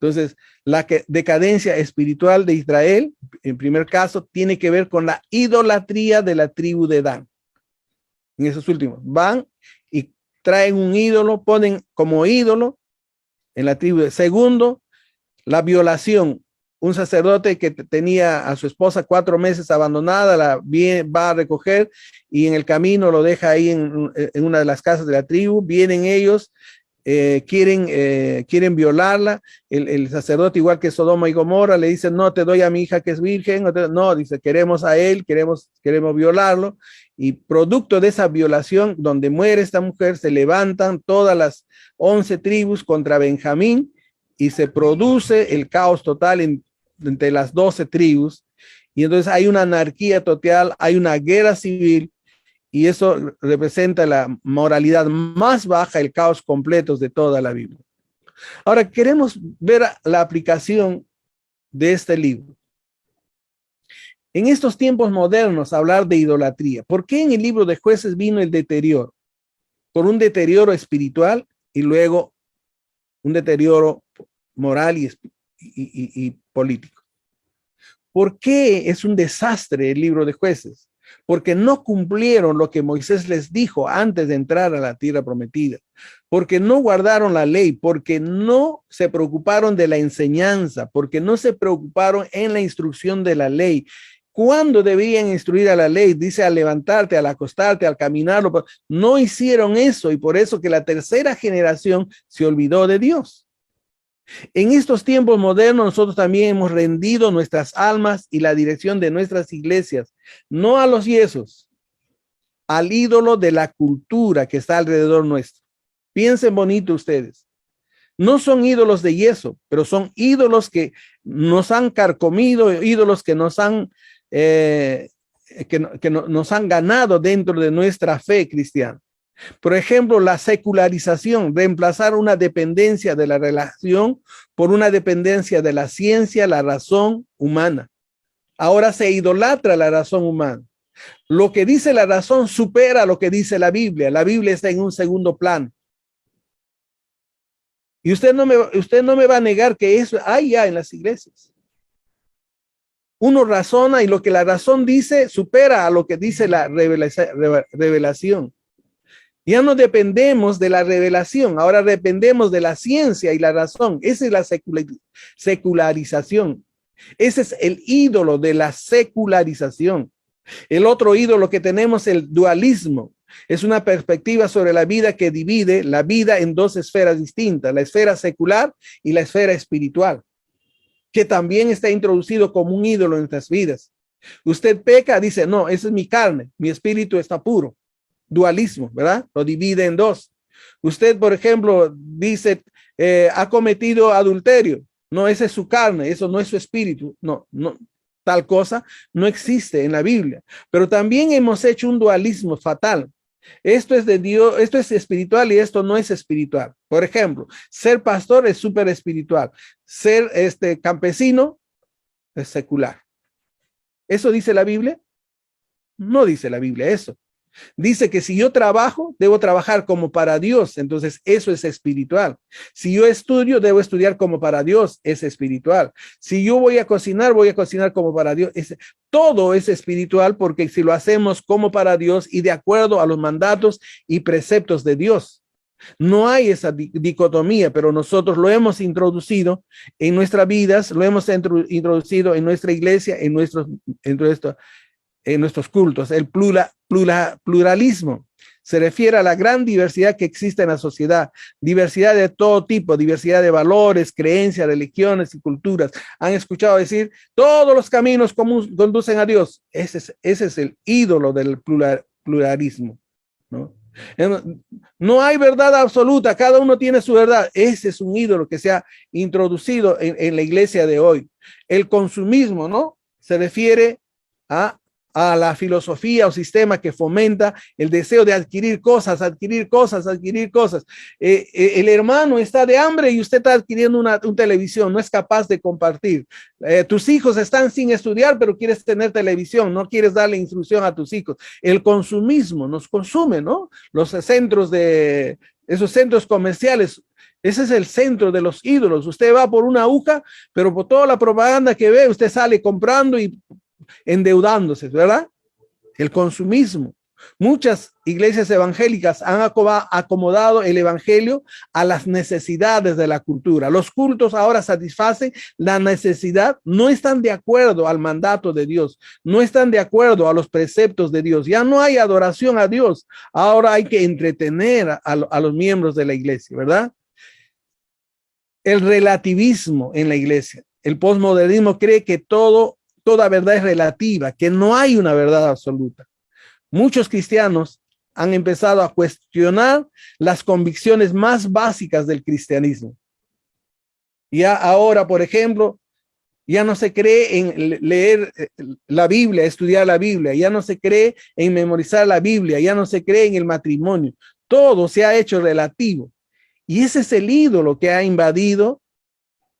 Entonces, la decadencia espiritual de Israel, en primer caso, tiene que ver con la idolatría de la tribu de Dan. En esos últimos, van y traen un ídolo, ponen como ídolo en la tribu. Segundo, la violación. Un sacerdote que tenía a su esposa 4 meses abandonada, va a recoger y en el camino lo deja ahí en una de las casas de la tribu. Vienen ellos, quieren violarla. El sacerdote, igual que Sodoma y Gomorra, le dice: no te doy a mi hija que es virgen. No, dice: queremos a él, queremos violarlo. Y producto de esa violación, donde muere esta mujer, se levantan todas las 11 tribus contra Benjamín y se produce el caos total entre las 12 tribus, y entonces hay una anarquía total, hay una guerra civil, y eso representa la moralidad más baja, el caos completo de toda la Biblia. Ahora queremos ver la aplicación de este libro. En estos tiempos modernos, hablar de idolatría. ¿Por qué en el libro de Jueces vino el deterioro? Por un deterioro espiritual y luego un deterioro moral y político. ¿Por qué es un desastre el libro de Jueces? Porque no cumplieron lo que Moisés les dijo antes de entrar a la tierra prometida, porque no guardaron la ley, porque no se preocuparon de la enseñanza, porque no se preocuparon en la instrucción de la ley. ¿Cuándo debían instruir a la ley? Dice: al levantarte, al acostarte, al caminar. No hicieron eso, y por eso que la tercera generación se olvidó de Dios. En estos tiempos modernos, nosotros también hemos rendido nuestras almas y la dirección de nuestras iglesias, no a los yesos, al ídolo de la cultura que está alrededor nuestro. Piensen bonito ustedes. No son ídolos de yeso, pero son ídolos que nos han carcomido, ídolos que nos han nos han ganado dentro de nuestra fe cristiana. Por ejemplo, la secularización, reemplazar una dependencia de la relación por una dependencia de la ciencia, la razón humana. Ahora se idolatra la razón humana. Lo que dice la razón supera lo que dice la Biblia. La Biblia está en un segundo plano. Y usted no me va a negar que eso hay ya en las iglesias. Uno razona y lo que la razón dice supera a lo que dice la revelación. Ya no dependemos de la revelación, ahora dependemos de la ciencia y la razón. Esa es la secularización. Ese es el ídolo de la secularización. El otro ídolo que tenemos es el dualismo. Es una perspectiva sobre la vida que divide la vida en 2 esferas distintas, la esfera secular y la esfera espiritual, que también está introducido como un ídolo en nuestras vidas. Usted peca, dice: no, esa es mi carne, mi espíritu está puro. Dualismo, ¿verdad? Lo divide en 2. Usted, por ejemplo, dice: ha cometido adulterio. No, esa es su carne, eso no es su espíritu. No, tal cosa no existe en la Biblia. Pero también hemos hecho un dualismo fatal. Esto es de Dios, esto es espiritual y esto no es espiritual. Por ejemplo, ser pastor es súper espiritual. Ser campesino es secular. ¿Eso dice la Biblia? No dice la Biblia eso. Dice que si yo trabajo, debo trabajar como para Dios. Entonces, eso es espiritual. Si yo estudio, debo estudiar como para Dios. Es espiritual. Si yo voy a cocinar como para Dios. Todo es espiritual porque si lo hacemos como para Dios y de acuerdo a los mandatos y preceptos de Dios. No hay esa dicotomía, pero nosotros lo hemos introducido en nuestras vidas, lo hemos introducido en nuestra iglesia, en nuestros cultos. El pluralismo se refiere a la gran diversidad que existe en la sociedad, diversidad de todo tipo, diversidad de valores, creencias, religiones y culturas. Han escuchado decir, todos los caminos conducen a Dios. Ese es el ídolo del pluralismo, ¿no? No hay verdad absoluta, cada uno tiene su verdad. Ese es un ídolo que se ha introducido en la iglesia de hoy. El consumismo, ¿no? Se refiere a la filosofía o sistema que fomenta el deseo de adquirir cosas. El hermano está de hambre y usted está adquiriendo una televisión, no es capaz de compartir. Tus hijos están sin estudiar, pero quieres tener televisión, no quieres darle instrucción a tus hijos. El consumismo nos consume, ¿no? Esos centros comerciales. Ese es el centro de los ídolos. Usted va por una aguja, pero por toda la propaganda que ve, usted sale comprando y endeudándose, ¿verdad? El consumismo. Muchas iglesias evangélicas han acomodado el evangelio a las necesidades de la cultura. Los cultos ahora satisfacen la necesidad, no están de acuerdo al mandato de Dios, no están de acuerdo a los preceptos de Dios. Ya no hay adoración a Dios, ahora hay que entretener a los miembros de la iglesia, ¿verdad? El relativismo en la iglesia. El posmodernismo cree que toda verdad es relativa, que no hay una verdad absoluta. Muchos cristianos han empezado a cuestionar las convicciones más básicas del cristianismo. Ya ahora, por ejemplo, ya no se cree en leer la Biblia, estudiar la Biblia, ya no se cree en memorizar la Biblia, ya no se cree en el matrimonio. Todo se ha hecho relativo. Y ese es el ídolo que ha invadido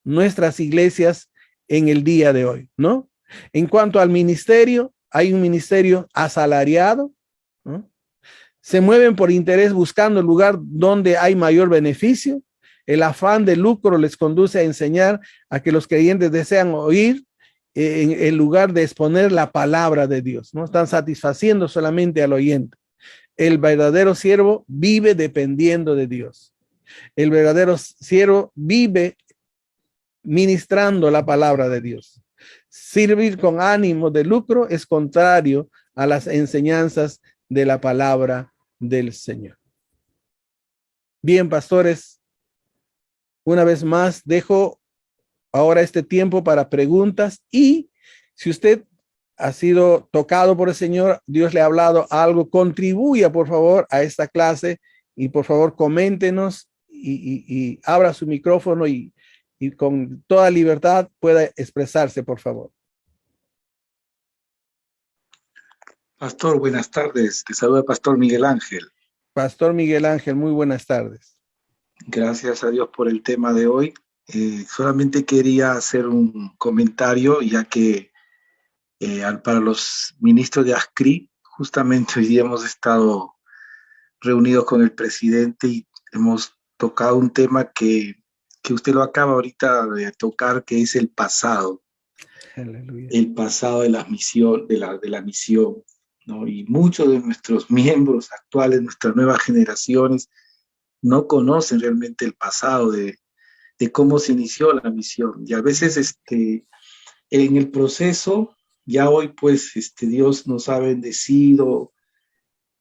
nuestras iglesias en el día de hoy, ¿no? En cuanto al ministerio, hay un ministerio asalariado, ¿no? Se mueven por interés buscando el lugar donde hay mayor beneficio. El afán de lucro les conduce a enseñar a que los creyentes desean oír en lugar de exponer la palabra de Dios, ¿no? Están satisfaciendo solamente al oyente. El verdadero siervo vive dependiendo de Dios. El verdadero siervo vive ministrando la palabra de Dios. Servir con ánimo de lucro es contrario a las enseñanzas de la palabra del Señor. Bien, pastores, una vez más dejo ahora este tiempo para preguntas y si usted ha sido tocado por el Señor, Dios le ha hablado algo, contribuya por favor a esta clase y por favor coméntenos y abra su micrófono y con toda libertad pueda expresarse, por favor. Pastor, buenas tardes. Te saluda el Pastor Miguel Ángel. Pastor Miguel Ángel, muy buenas tardes. Gracias a Dios por el tema de hoy. Solamente quería hacer un comentario, ya que para los ministros de ASCRI, justamente hoy día hemos estado reunidos con el presidente y hemos tocado un tema que usted lo acaba ahorita de tocar, que es el pasado. Aleluya. El pasado de la misión, de la misión, ¿no? Y muchos de nuestros miembros actuales, nuestras nuevas generaciones, no conocen realmente el pasado de cómo se inició la misión. Y a veces en el proceso, ya hoy pues Dios nos ha bendecido,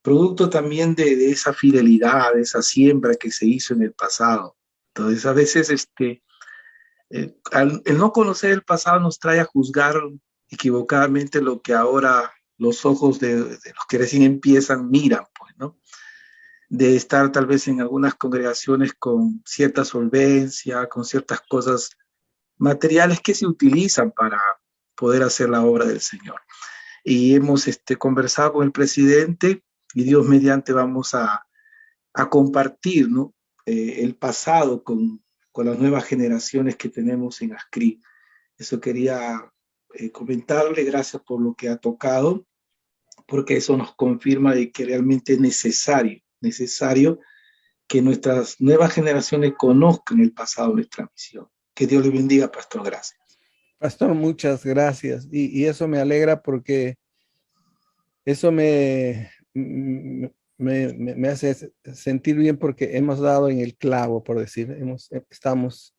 producto también de esa fidelidad, de esa siembra que se hizo en el pasado. Entonces a veces el no conocer el pasado nos trae a juzgar equivocadamente lo que ahora los ojos de los que recién empiezan miran, pues, ¿no? De estar tal vez en algunas congregaciones con cierta solvencia, con ciertas cosas materiales que se utilizan para poder hacer la obra del Señor. Y hemos conversado con el presidente y Dios mediante vamos a compartir, ¿no? El pasado con las nuevas generaciones que tenemos en ASCRI. Eso quería comentarle, gracias por lo que ha tocado, porque eso nos confirma de que realmente es necesario que nuestras nuevas generaciones conozcan el pasado de nuestra misión. Que Dios le bendiga, pastor, gracias. Pastor, muchas gracias. Y eso me alegra porque eso me hace sentir bien porque hemos dado en el clavo, por decir, estamos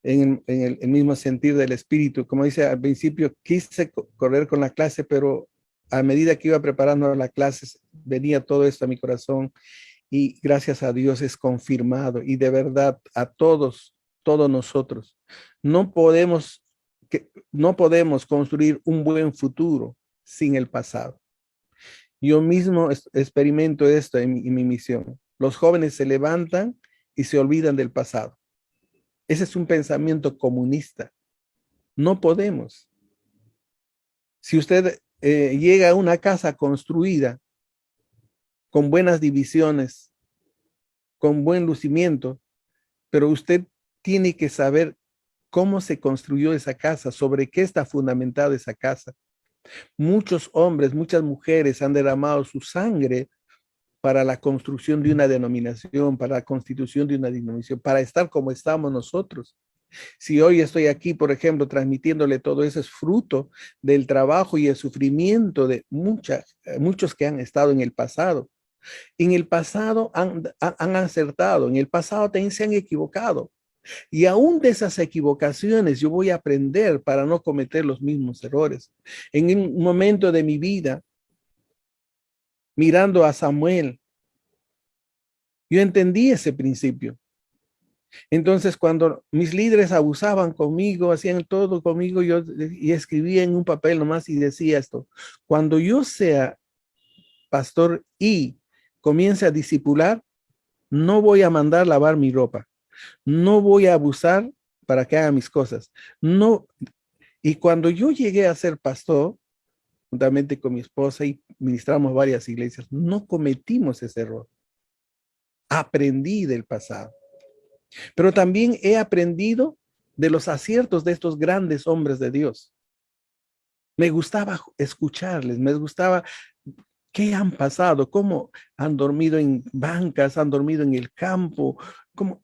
en el mismo sentir del espíritu. Como dice al principio, quise correr con la clase, pero a medida que iba preparando la clase, venía todo esto a mi corazón y gracias a Dios es confirmado. Y de verdad, a todos nosotros, no podemos construir un buen futuro sin el pasado. Yo mismo experimento esto en mi misión. Los jóvenes se levantan y se olvidan del pasado. Ese es un pensamiento comunista. No podemos. Si usted llega a una casa construida con buenas divisiones, con buen lucimiento, pero usted tiene que saber cómo se construyó esa casa, sobre qué está fundamentada esa casa. Muchos hombres, muchas mujeres han derramado su sangre para la construcción de una denominación, para la constitución de una denominación, para estar como estamos nosotros. Si hoy estoy aquí, por ejemplo, transmitiéndole todo eso, es fruto del trabajo y el sufrimiento de muchos que han estado en el pasado. En el pasado han acertado, en el pasado también se han equivocado. Y aún de esas equivocaciones yo voy a aprender para no cometer los mismos errores. En un momento de mi vida, mirando a Samuel, yo entendí ese principio. Entonces, cuando mis líderes abusaban conmigo, hacían todo conmigo, yo escribía en un papel nomás y decía esto: cuando yo sea pastor y comience a discipular, no voy a mandar lavar mi ropa, no voy a abusar para que haga mis cosas. No. Y cuando yo llegué a ser pastor, juntamente con mi esposa y ministramos varias iglesias, no cometimos ese error. Aprendí del pasado. Pero también he aprendido de los aciertos de estos grandes hombres de Dios. Me gustaba escucharles, me gustaba qué han pasado, cómo han dormido en bancas, han dormido en el campo, cómo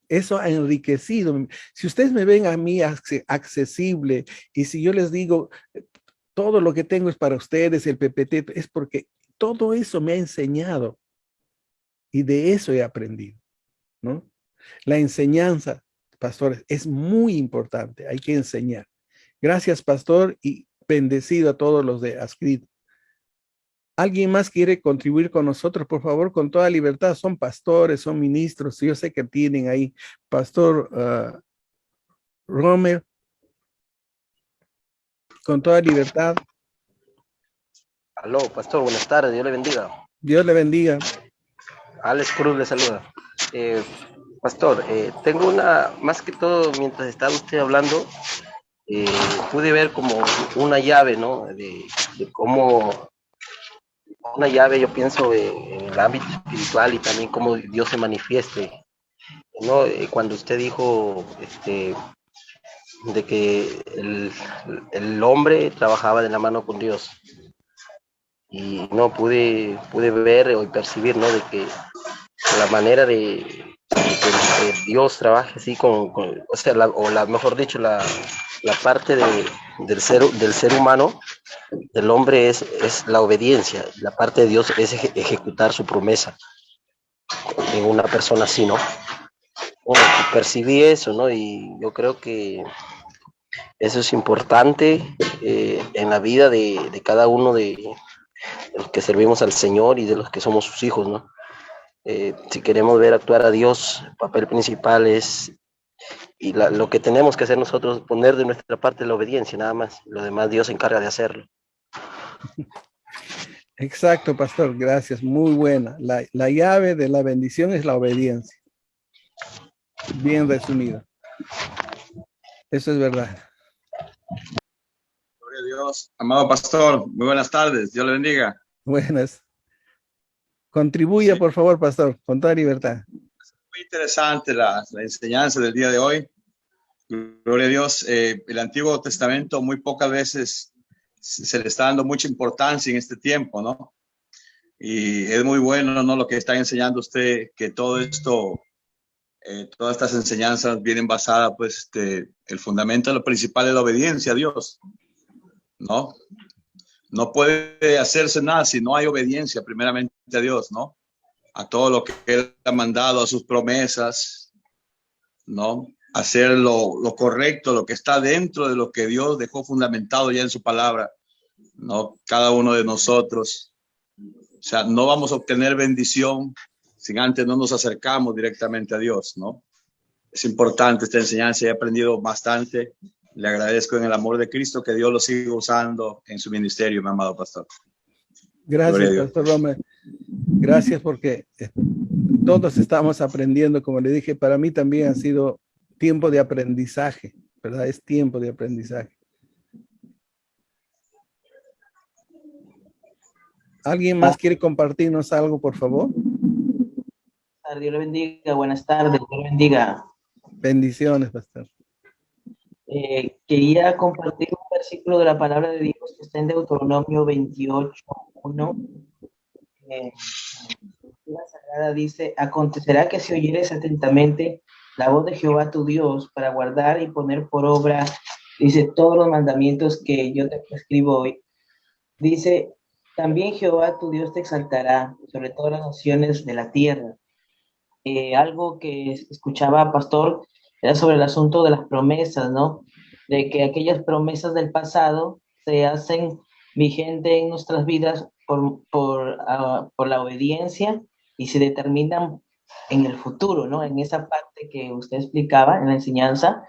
eso ha enriquecido. Si ustedes me ven a mí accesible y si yo les digo todo lo que tengo es para ustedes, el PPT, es porque todo eso me ha enseñado y de eso he aprendido, ¿no? La enseñanza, pastores, es muy importante. Hay que enseñar. Gracias, pastor, y bendecido a todos los de ASCRI. ¿Alguien más quiere contribuir con nosotros? Por favor, con toda libertad. Son pastores, son ministros. Yo sé que tienen ahí. Pastor Romer, con toda libertad. Aló, pastor, buenas tardes, Dios le bendiga. Dios le bendiga. Alex Cruz le saluda. Pastor, tengo más que todo, mientras estaba usted hablando, pude ver como una llave, ¿no? De cómo, una llave, yo pienso, en el ámbito espiritual y también cómo Dios se manifieste, ¿no? Cuando usted dijo, de que el hombre trabajaba de la mano con Dios. Y no pude ver y percibir, ¿no? De que la manera de que Dios trabaje así o sea, mejor dicho, la parte del ser humano, del hombre es la obediencia, la parte de Dios es ejecutar su promesa en una persona así, ¿no? Bueno, percibí eso, ¿no? Y yo creo que eso es importante en la vida de cada uno de los que servimos al Señor y de los que somos sus hijos, ¿no? Si queremos ver actuar a Dios, el papel principal es, y lo que tenemos que hacer nosotros, poner de nuestra parte la obediencia, nada más. Lo demás Dios se encarga de hacerlo. Exacto, pastor, gracias, muy buena. La llave de la bendición es la obediencia. Bien resumido. Eso es verdad. Gloria a Dios. Amado pastor, muy buenas tardes, Dios le bendiga. Buenas. Contribuya, Sí, por favor, pastor, con toda libertad. muy interesante la enseñanza del día de hoy. Gloria a Dios. El Antiguo Testamento muy pocas veces se le está dando mucha importancia en este tiempo, ¿no? Y es muy bueno, ¿no? Lo que está enseñando usted, que todo esto, todas estas enseñanzas vienen basadas, pues, el fundamento, lo principal es la obediencia a Dios, ¿no? No puede hacerse nada si no hay obediencia primeramente a Dios, ¿no? A todo lo que Él ha mandado, a sus promesas, ¿no? Hacer lo correcto, lo que está dentro de lo que Dios dejó fundamentado ya en su palabra, ¿no? Cada uno de nosotros. O sea, no vamos a obtener bendición si antes no nos acercamos directamente a Dios, ¿no? Es importante esta enseñanza, he aprendido bastante. Le agradezco en el amor de Cristo que Dios lo siga usando en su ministerio, mi amado pastor. Gloria Gracias, a Dios. pastor Roma. Gracias porque todos estamos aprendiendo, como le dije, para mí también ha sido tiempo de aprendizaje, ¿verdad? Es tiempo de aprendizaje. ¿Alguien más quiere compartirnos algo, por favor? Dios le bendiga, buenas tardes, Dios le bendiga. Bendiciones, pastor. Quería compartir un versículo de la palabra de Dios que está en Deuteronomio 28:1. La Sagrada dice: acontecerá que si oyeres atentamente la voz de Jehová tu Dios para guardar y poner por obra, dice, todos los mandamientos que yo te prescribo hoy, dice, también Jehová tu Dios te exaltará sobre todas las naciones de la tierra. Algo que escuchaba, pastor, era sobre el asunto de las promesas, ¿no? De que aquellas promesas del pasado se hacen vigentes en nuestras vidas por la obediencia y se determinan en el futuro, ¿no? En esa parte que usted explicaba en la enseñanza,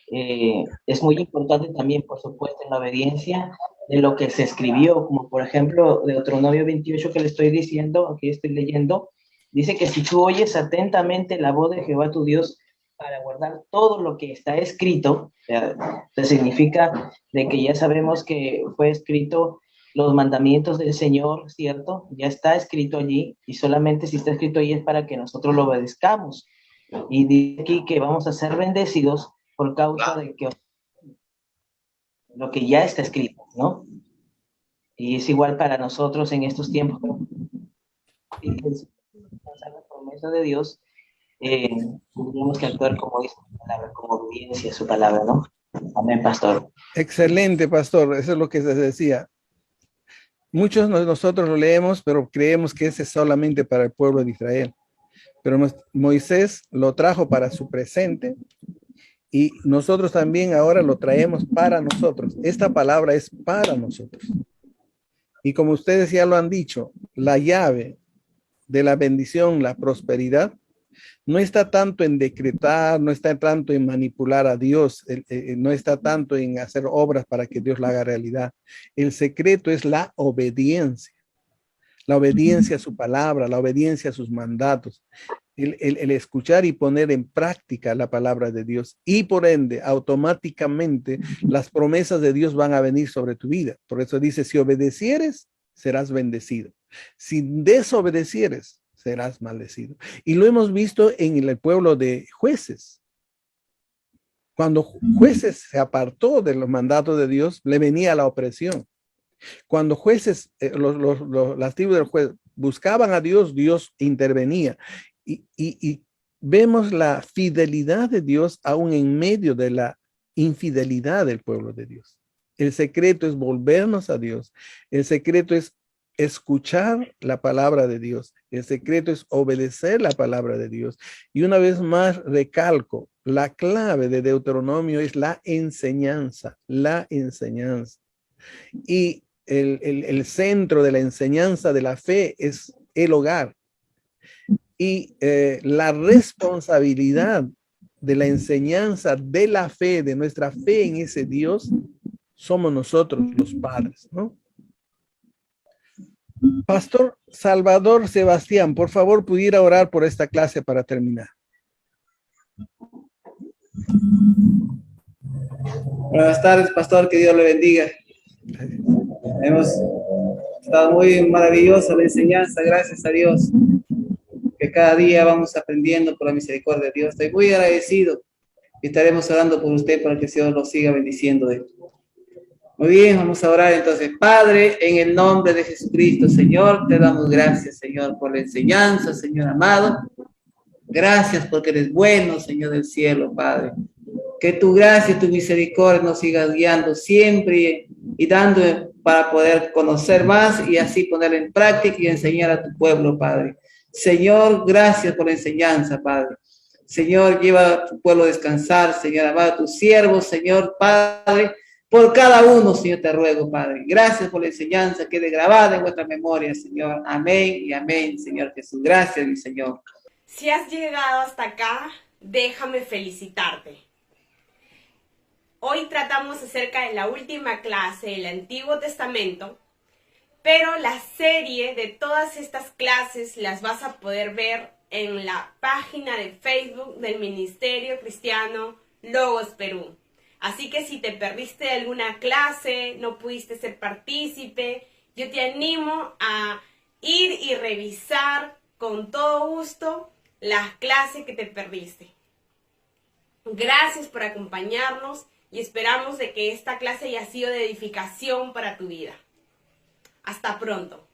es muy importante también, por supuesto, en la obediencia de lo que se escribió, como por ejemplo Deuteronomio 28 que le estoy diciendo, aquí estoy leyendo, dice que si tú oyes atentamente la voz de Jehová tu Dios para guardar todo lo que está escrito, significa de que ya sabemos que fue escrito los mandamientos del Señor, ¿cierto? Ya está escrito allí y solamente si está escrito allí es para que nosotros lo obedezcamos. Y dice aquí que vamos a ser bendecidos por causa de que lo que ya está escrito, ¿no? Y es igual para nosotros en estos tiempos. La promesa de Dios, tendríamos que actuar como dice su palabra, como obediencia a su palabra, ¿no? Amén, pastor. Excelente, pastor. Eso es lo que se decía. Muchos de nosotros lo leemos, pero creemos que ese es solamente para el pueblo de Israel. Pero Moisés lo trajo para su presente y nosotros también ahora lo traemos para nosotros. Esta palabra es para nosotros. Y como ustedes ya lo han dicho, la llave de la bendición, la prosperidad, no está tanto en decretar, no está tanto en manipular a Dios, no está tanto en hacer obras para que Dios la haga realidad. El secreto es la obediencia a su palabra, la obediencia a sus mandatos, el escuchar y poner en práctica la palabra de Dios y por ende automáticamente las promesas de Dios van a venir sobre tu vida. Por eso dice, si obedecieres, serás bendecido. Si desobedecieres, serás maldecido. Y lo hemos visto en el pueblo de Jueces. Cuando Jueces se apartó de los mandatos de Dios, le venía la opresión. Cuando Jueces, las tribus del juez buscaban a Dios, Dios intervenía. Y vemos la fidelidad de Dios aún en medio de la infidelidad del pueblo de Dios. El secreto es volvernos a Dios. El secreto es escuchar la palabra de Dios. El secreto es obedecer la palabra de Dios. Y una vez más recalco, la clave de Deuteronomio es la enseñanza, la enseñanza. Y el centro de la enseñanza de la fe es el hogar. Y la responsabilidad de la enseñanza de la fe, de nuestra fe en ese Dios, somos nosotros los padres, ¿no? Pastor Salvador Sebastián, por favor, pudiera orar por esta clase para terminar. Buenas tardes, pastor, que Dios le bendiga. Está muy maravillosa la enseñanza, gracias a Dios, que cada día vamos aprendiendo por la misericordia de Dios. Estoy muy agradecido y estaremos orando por usted para que el Señor lo siga bendiciendo. Muy bien, vamos a orar entonces. Padre, en el nombre de Jesucristo, Señor, te damos gracias, Señor, por la enseñanza, Señor amado. Gracias porque eres bueno, Señor del cielo, Padre. Que tu gracia y tu misericordia nos siga guiando siempre y dando para poder conocer más y así poner en práctica y enseñar a tu pueblo, Padre. Señor, gracias por la enseñanza, Padre. Señor, lleva a tu pueblo a descansar, Señor, amado a tus siervos, Señor, Padre, por cada uno, Señor, te ruego, Padre. Gracias por la enseñanza, quede grabada en vuestra memoria, Señor. Amén y amén, Señor Jesús. Gracias, mi Señor. Si has llegado hasta acá, déjame felicitarte. Hoy tratamos acerca de la última clase del Antiguo Testamento, pero la serie de todas estas clases las vas a poder ver en la página de Facebook del Ministerio Cristiano Logos Perú. Así que si te perdiste alguna clase, no pudiste ser partícipe, yo te animo a ir y revisar con todo gusto las clases que te perdiste. Gracias por acompañarnos y esperamos de que esta clase haya sido de edificación para tu vida. Hasta pronto.